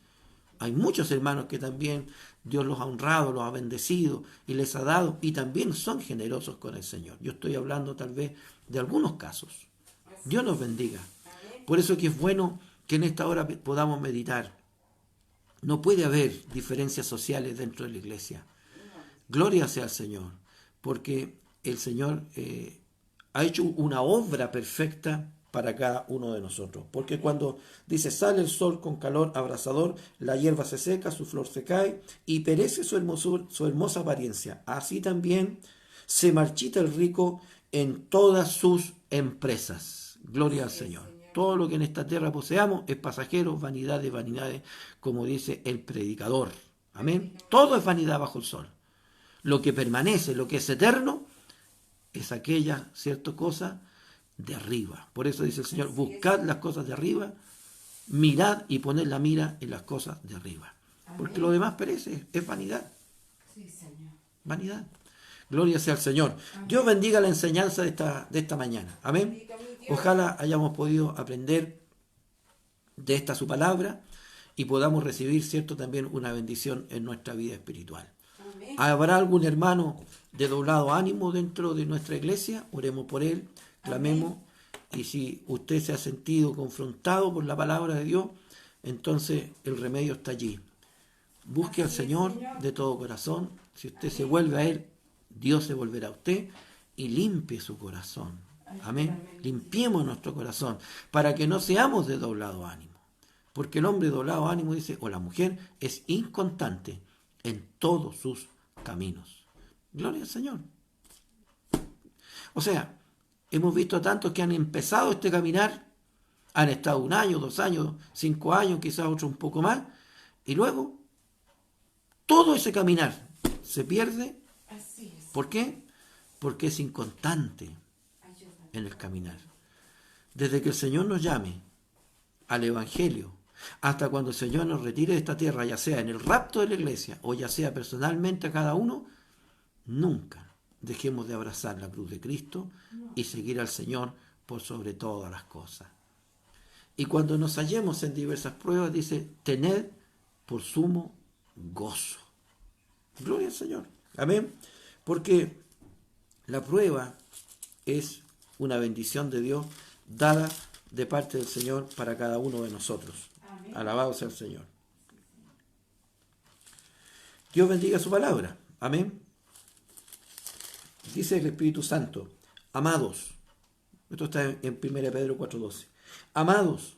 Hay muchos hermanos que también Dios los ha honrado, los ha bendecido y les ha dado, y también son generosos con el Señor. Yo estoy hablando tal vez de algunos casos. Dios nos bendiga. Por eso que es bueno que en esta hora podamos meditar. No puede haber diferencias sociales dentro de la iglesia. Gloria sea al Señor, porque el Señor ha hecho una obra perfecta para cada uno de nosotros. Porque cuando dice, sale el sol con calor abrasador, la hierba se seca, su flor se cae y perece su hermosa apariencia. Así también se marchita el rico en todas sus empresas. Gloria al Señor. Todo lo que en esta tierra poseamos es pasajero, vanidad de vanidades, como dice el predicador. Amén. Todo es vanidad bajo el sol. Lo que permanece, lo que es eterno, es aquella, cierta cosa de arriba. Por eso dice el Señor, buscad las cosas de arriba, mirad y poned la mira en las cosas de arriba. Porque lo demás perece, es vanidad. Sí, Señor. Vanidad. Gloria sea al Señor. Dios bendiga la enseñanza de esta mañana. Amén. Ojalá hayamos podido aprender de esta su palabra y podamos recibir, cierto, también una bendición en nuestra vida espiritual. Amén. ¿Habrá algún hermano de doblado ánimo dentro de nuestra iglesia? Oremos por él, clamemos. Y si usted se ha sentido confrontado por la palabra de Dios, entonces el remedio está allí. Busque al Señor de todo corazón. Si usted se vuelve a Él, Dios se volverá a usted y limpie su corazón. Amén. Limpiemos nuestro corazón para que no seamos de doblado ánimo. Porque el hombre de doblado ánimo, dice, o la mujer, es inconstante en todos sus caminos. Gloria al Señor. O sea, hemos visto tantos que han empezado este caminar, han estado 1 año, 2 años, 5 años, quizás otros un poco más, y luego todo ese caminar se pierde. Así es. ¿Por qué? Porque es inconstante Ayúdame. en el caminar. Desde que el Señor nos llame al Evangelio, hasta cuando el Señor nos retire de esta tierra, ya sea en el rapto de la iglesia o ya sea personalmente a cada uno, nunca dejemos de abrazar la cruz de Cristo y seguir al Señor por sobre todas las cosas. Y cuando nos hallemos en diversas pruebas, dice, tened por sumo gozo. Gloria al Señor. Amén. Porque la prueba es una bendición de Dios dada de parte del Señor para cada uno de nosotros. Amén. Alabado sea el Señor. Dios bendiga su palabra. Amén. Dice el Espíritu Santo, amados, esto está en 1 Pedro 4:12, amados,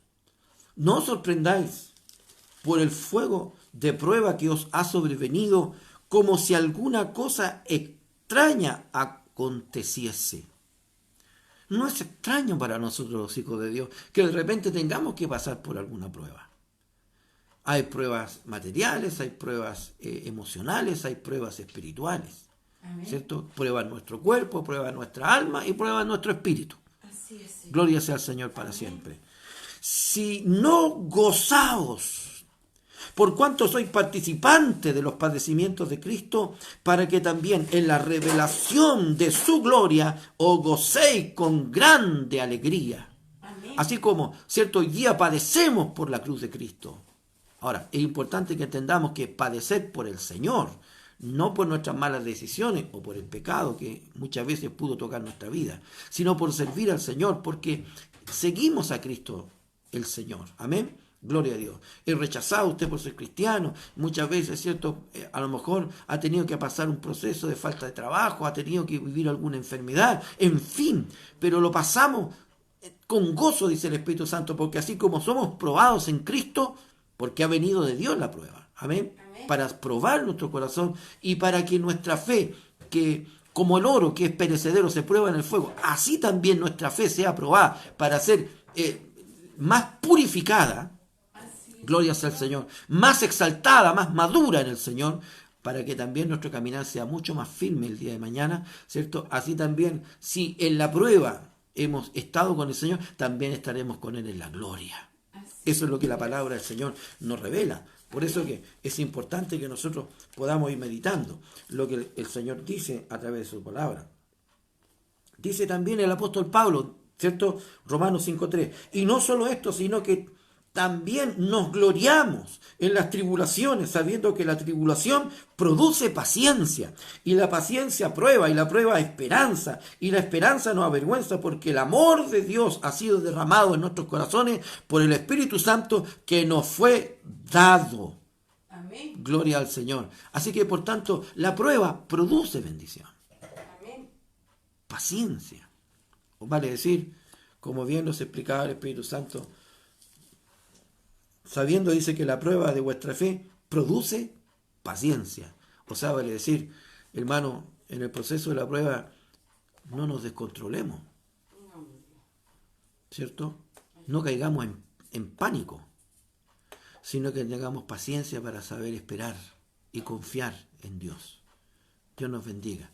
no os sorprendáis por el fuego de prueba que os ha sobrevenido, como si alguna cosa extraña aconteciese. No es extraño para nosotros los hijos de Dios que de repente tengamos que pasar por alguna prueba. Hay pruebas materiales, hay pruebas emocionales, hay pruebas espirituales. Amén. ¿Cierto? Prueba nuestro cuerpo, prueba nuestra alma y prueba nuestro espíritu. Así es, Señor. Gloria sea al Señor para siempre. Si no gozaos, por cuanto sois participantes de los padecimientos de Cristo, para que también en la revelación de su gloria os gocéis con grande alegría. Amén. Así como, ¿cierto? Hoy día padecemos por la cruz de Cristo. Ahora, es importante que entendamos que padecer por el Señor, no por nuestras malas decisiones o por el pecado que muchas veces pudo tocar nuestra vida, sino por servir al Señor, porque seguimos a Cristo el Señor. Amén. Gloria a Dios. Es rechazado usted por ser cristiano. Muchas veces, ¿cierto? A lo mejor ha tenido que pasar un proceso de falta de trabajo, ha tenido que vivir alguna enfermedad, en fin, pero lo pasamos con gozo, dice el Espíritu Santo, porque así como somos probados en Cristo, porque ha venido de Dios la prueba. Amén. Para probar nuestro corazón y para que nuestra fe, que como el oro que es perecedero se prueba en el fuego, así también nuestra fe sea probada para ser más purificada, gloria sea al Señor, más exaltada, más madura en el Señor, para que también nuestro caminar sea mucho más firme el día de mañana, ¿cierto? Así también, si en la prueba hemos estado con el Señor, también estaremos con Él en la gloria. Eso es lo que la palabra del Señor nos revela. Por eso que es importante que nosotros podamos ir meditando lo que el Señor dice a través de su palabra. Dice también el apóstol Pablo, ¿cierto? Romanos 5:3. Y no solo esto, sino que también nos gloriamos en las tribulaciones, sabiendo que la tribulación produce paciencia, y la paciencia prueba, y la prueba esperanza, y la esperanza no avergüenza, porque el amor de Dios ha sido derramado en nuestros corazones por el Espíritu Santo que nos fue dado. Amén. Gloria al Señor. Así que, por tanto, la prueba produce bendición. Amén. Paciencia. Vale decir, como bien nos explicaba el Espíritu Santo, sabiendo, dice, que la prueba de vuestra fe produce paciencia. O sea, vale decir, hermano, en el proceso de la prueba no nos descontrolemos, ¿cierto? No caigamos en pánico, sino que tengamos paciencia para saber esperar y confiar en Dios. Dios nos bendiga.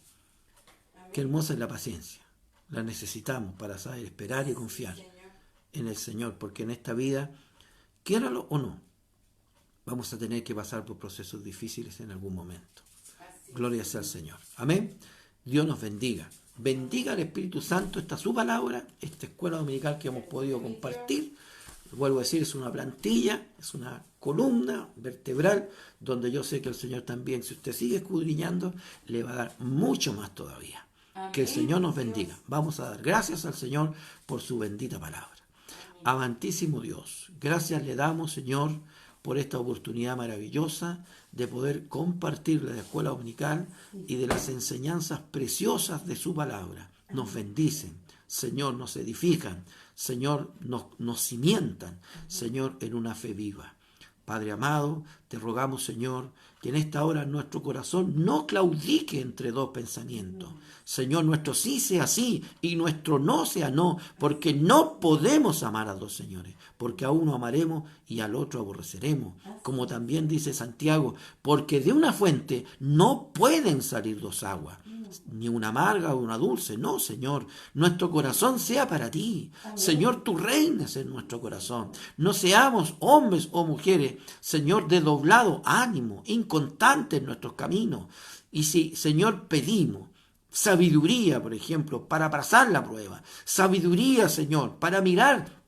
Qué hermosa es la paciencia. La necesitamos para saber esperar y confiar en el Señor, porque en esta vida, quiéralo o no, vamos a tener que pasar por procesos difíciles en algún momento. Gloria sea al Señor. Amén. Dios nos bendiga. Bendiga al Espíritu Santo. Esta es su palabra, esta escuela dominical que hemos podido compartir. Vuelvo a decir, es una plantilla, es una columna vertebral, donde yo sé que el Señor también, si usted sigue escudriñando, le va a dar mucho más todavía. Que el Señor nos bendiga. Vamos a dar gracias al Señor por su bendita palabra. Amantísimo Dios, gracias le damos, Señor, por esta oportunidad maravillosa de poder compartir la escuela dominical y de las enseñanzas preciosas de su palabra. Nos bendicen, Señor, nos edifican, Señor, nos cimientan, Señor, en una fe viva. Padre amado, te rogamos, Señor, que en esta hora nuestro corazón no claudique entre dos pensamientos. Señor, nuestro sí sea sí y nuestro no sea no, porque no podemos amar a dos señores, porque a uno amaremos y al otro aborreceremos. Como también dice Santiago, porque de una fuente no pueden salir dos aguas, ni una amarga o una dulce. No, Señor, nuestro corazón sea para ti. Señor, tú reinas en nuestro corazón. No seamos hombres o mujeres, Señor, de doblado ánimo, inconstantes en nuestros caminos. Y si, Señor, pedimos sabiduría, por ejemplo, para pasar la prueba, sabiduría, Señor, para mirar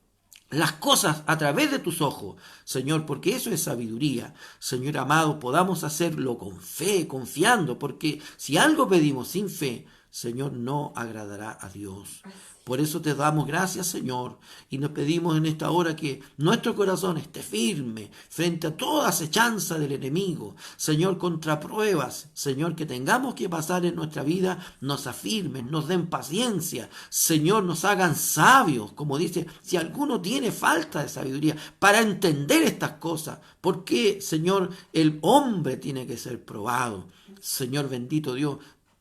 las cosas a través de tus ojos, Señor, porque eso es sabiduría. Señor amado, podamos hacerlo con fe, confiando, porque si algo pedimos sin fe, Señor, no agradará a Dios. Por eso te damos gracias, Señor, y nos pedimos en esta hora que nuestro corazón esté firme frente a toda acechanza del enemigo. Señor, contra pruebas, Señor, que tengamos que pasar en nuestra vida, nos afirmen, nos den paciencia. Señor, nos hagan sabios, como dice, si alguno tiene falta de sabiduría para entender estas cosas. ¿Por qué, Señor, el hombre tiene que ser probado? Señor bendito Dios,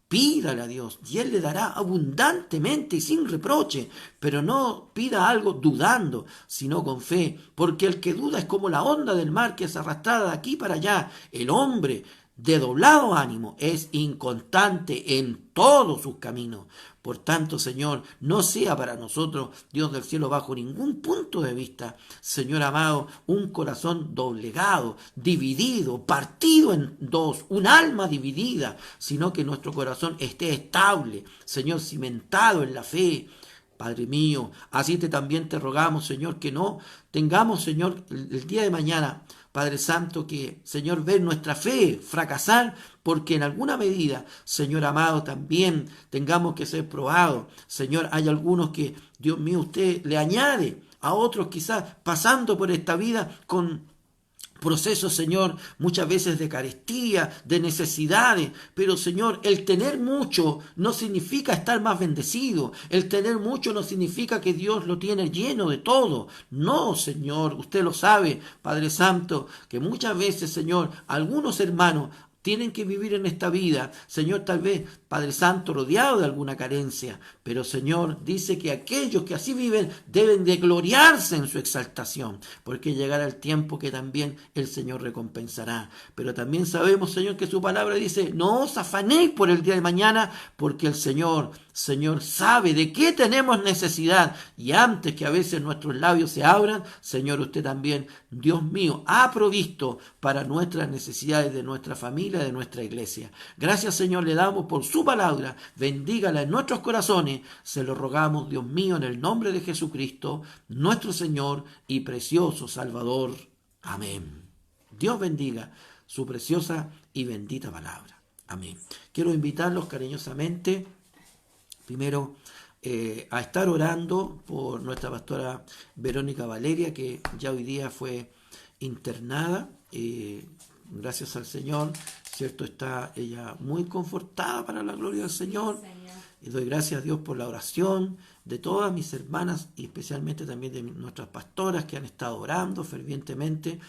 pídale a Dios y Él le dará abundantemente y sin reproche, pero no pida algo dudando, sino con fe, porque el que duda es como la onda del mar que es arrastrada de aquí para allá. El hombre de doblado ánimo es inconstante en todos sus caminos. Por tanto, Señor, no sea para nosotros, Dios del cielo, bajo ningún punto de vista, Señor amado, un corazón doblegado, dividido, partido en dos, un alma dividida, sino que nuestro corazón esté estable, Señor, cimentado en la fe. Padre mío, así también te rogamos, Señor, que no tengamos, Señor, el día de mañana, Padre Santo, que, Señor, ver nuestra fe fracasar, porque en alguna medida, Señor amado, también tengamos que ser probados. Señor, hay algunos que, Dios mío, usted le añade a otros quizás pasando por esta vida con procesos, Señor, muchas veces de carestía, de necesidades, pero, Señor, el tener mucho no significa estar más bendecido, el tener mucho no significa que Dios lo tiene lleno de todo. No, Señor, usted lo sabe, Padre Santo, que muchas veces, Señor, algunos hermanos tienen que vivir en esta vida, Señor, tal vez, Padre Santo, rodeado de alguna carencia, pero, Señor, dice que aquellos que así viven deben de gloriarse en su exaltación, porque llegará el tiempo que también el Señor recompensará. Pero también sabemos, Señor, que su palabra dice, no os afanéis por el día de mañana, porque el Señor Señor, sabe de qué tenemos necesidad. Y antes que a veces nuestros labios se abran, Señor, usted también, Dios mío, ha provisto para nuestras necesidades de nuestra familia, de nuestra iglesia. Gracias, Señor, le damos por su palabra. Bendígala en nuestros corazones. Se lo rogamos, Dios mío, en el nombre de Jesucristo, nuestro Señor y precioso Salvador. Amén. Dios bendiga su preciosa y bendita palabra. Amén. Quiero invitarlos cariñosamente, primero, a estar orando por nuestra pastora Verónica Valeria, que ya hoy día fue internada. Gracias al Señor, ¿cierto? Está ella muy confortada para la gloria del Señor. Y doy gracias a Dios por la oración de todas mis hermanas y especialmente también de nuestras pastoras que han estado orando fervientemente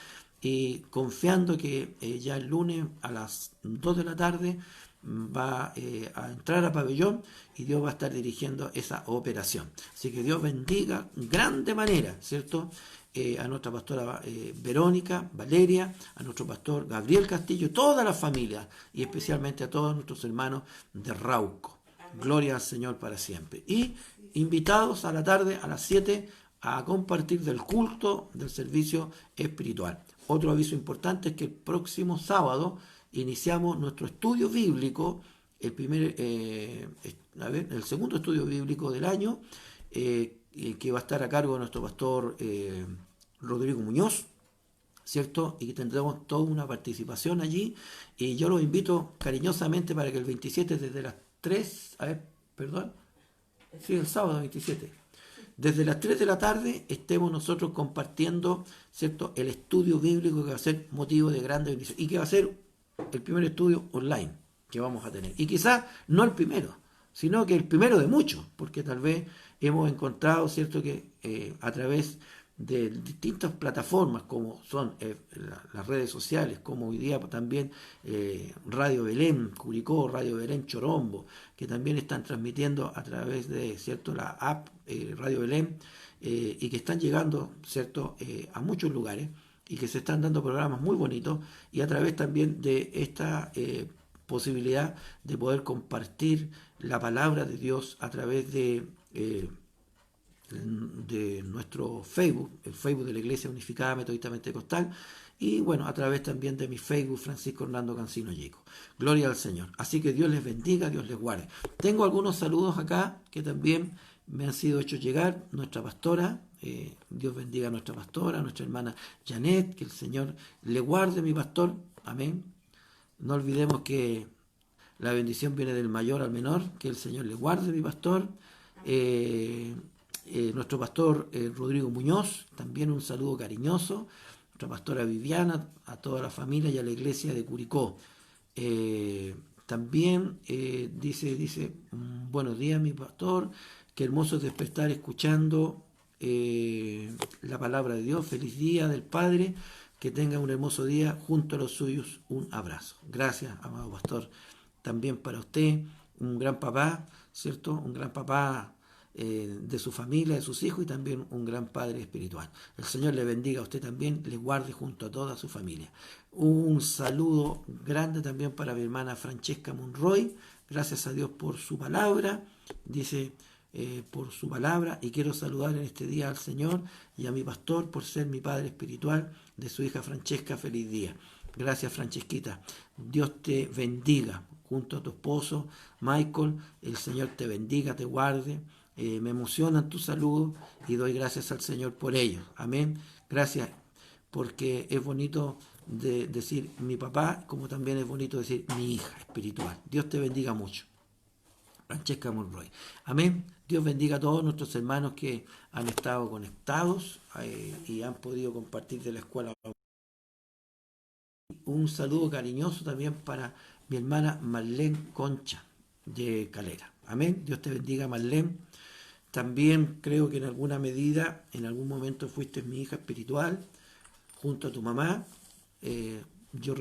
y confiando que ya el lunes a las 2 de la tarde va a entrar a pabellón y Dios va a estar dirigiendo esa operación. Así que Dios bendiga grande manera, ¿cierto? A nuestra pastora Verónica Valeria, a nuestro pastor Gabriel Castillo, toda la familia y especialmente a todos nuestros hermanos de Rauco. Gloria al Señor para siempre. Y invitados a la tarde a las 7 a compartir del culto del servicio espiritual. Otro aviso importante es que el próximo sábado iniciamos nuestro estudio bíblico, el segundo estudio bíblico del año, que va a estar a cargo de nuestro pastor Rodrigo Muñoz, ¿cierto? Y que tendremos toda una participación allí. Y yo los invito cariñosamente para que el 27 desde las 3, el sábado 27, desde las 3 de la tarde estemos nosotros compartiendo, ¿cierto?, el estudio bíblico que va a ser motivo de grande bendición y que va a ser el primer estudio online que vamos a tener. Y quizás no el primero, sino que el primero de muchos, porque tal vez hemos encontrado, ¿cierto?, que a través de distintas plataformas como son las redes sociales, como hoy día también Radio Belén Curicó, Radio Belén Chorombo, que también están transmitiendo a través de, ¿cierto?, la app Radio Belén, y que están llegando, ¿cierto?, a muchos lugares y que se están dando programas muy bonitos, y a través también de esta posibilidad de poder compartir la palabra de Dios a través de nuestro Facebook, el Facebook de la Iglesia Unificada Metodista Pentecostal, y bueno, a través también de mi Facebook, Francisco Hernando Cancino Yico. Gloria al Señor. Así que Dios les bendiga, Dios les guarde. Tengo algunos saludos acá que también me han sido hechos llegar. Nuestra pastora, Dios bendiga a nuestra pastora, a nuestra hermana Janet, que el Señor le guarde, mi pastor. Amén. No olvidemos que la bendición viene del mayor al menor, que el Señor le guarde, mi pastor. Nuestro pastor Rodrigo Muñoz, también un saludo cariñoso. Nuestra pastora Viviana, a toda la familia y a la iglesia de Curicó. También dice, buenos días mi pastor, qué hermoso es despertar escuchando la palabra de Dios. Feliz día del Padre, que tenga un hermoso día junto a los suyos. Un abrazo. Gracias, amado pastor. También para usted, un gran papá, ¿cierto? Un gran papá de su familia, de sus hijos, y también un gran padre espiritual. El Señor le bendiga a usted también, le guarde junto a toda su familia. Un saludo grande también para mi hermana Francesca Monroy. Gracias a Dios por su palabra, dice, por su palabra, y quiero saludar en este día al Señor y a mi pastor por ser mi padre espiritual de su hija Francesca. Feliz día. Gracias, Francesquita. Dios te bendiga junto a tu esposo Michael. El Señor te bendiga, te guarde. Me emocionan tus saludos y doy gracias al Señor por ellos. Amén. Gracias, porque es bonito decir mi papá, como también es bonito decir mi hija espiritual. Dios te bendiga mucho. Francesca Monroy. Amén. Dios bendiga a todos nuestros hermanos que han estado conectados y han podido compartir de la escuela. Un saludo cariñoso también para mi hermana Marlene Concha de Calera. Amén. Dios te bendiga, Marlene. También creo que en alguna medida, en algún momento fuiste mi hija espiritual, junto a tu mamá. Yo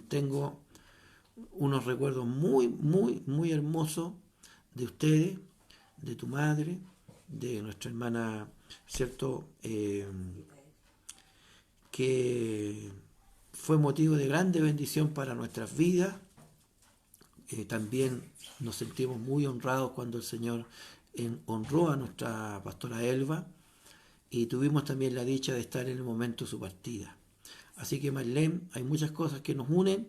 tengo unos recuerdos muy, muy, muy hermosos de ustedes, de tu madre, de nuestra hermana, ¿cierto? Que fue motivo de grande bendición para nuestras vidas. también nos sentimos muy honrados cuando el Señor honró a nuestra pastora Elba, y tuvimos también la dicha de estar en el momento de su partida. Así que, Marlene, hay muchas cosas que nos unen,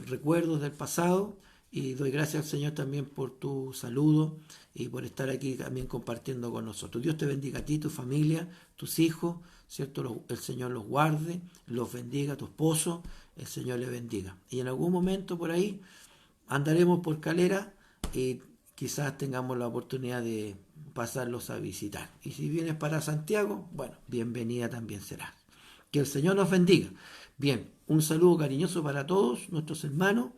recuerdos del pasado, y doy gracias al Señor también por tu saludo y por estar aquí también compartiendo con nosotros. Dios te bendiga a ti, tu familia, tus hijos, ¿cierto? El Señor los guarde, los bendiga, a tu esposo, el Señor le bendiga. Y en algún momento por ahí andaremos por Calera y quizás tengamos la oportunidad de pasarlos a visitar. Y si vienes para Santiago, bueno, bienvenida también será. Que el Señor nos bendiga. Bien, un saludo cariñoso para todos nuestros hermanos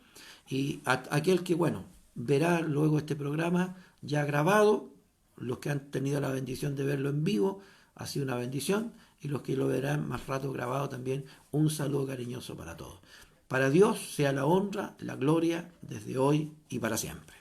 y aquel que, bueno, verá luego este programa ya grabado, los que han tenido la bendición de verlo en vivo, ha sido una bendición, y los que lo verán más rato grabado también, un saludo cariñoso para todos. Para Dios sea la honra, la gloria, desde hoy y para siempre.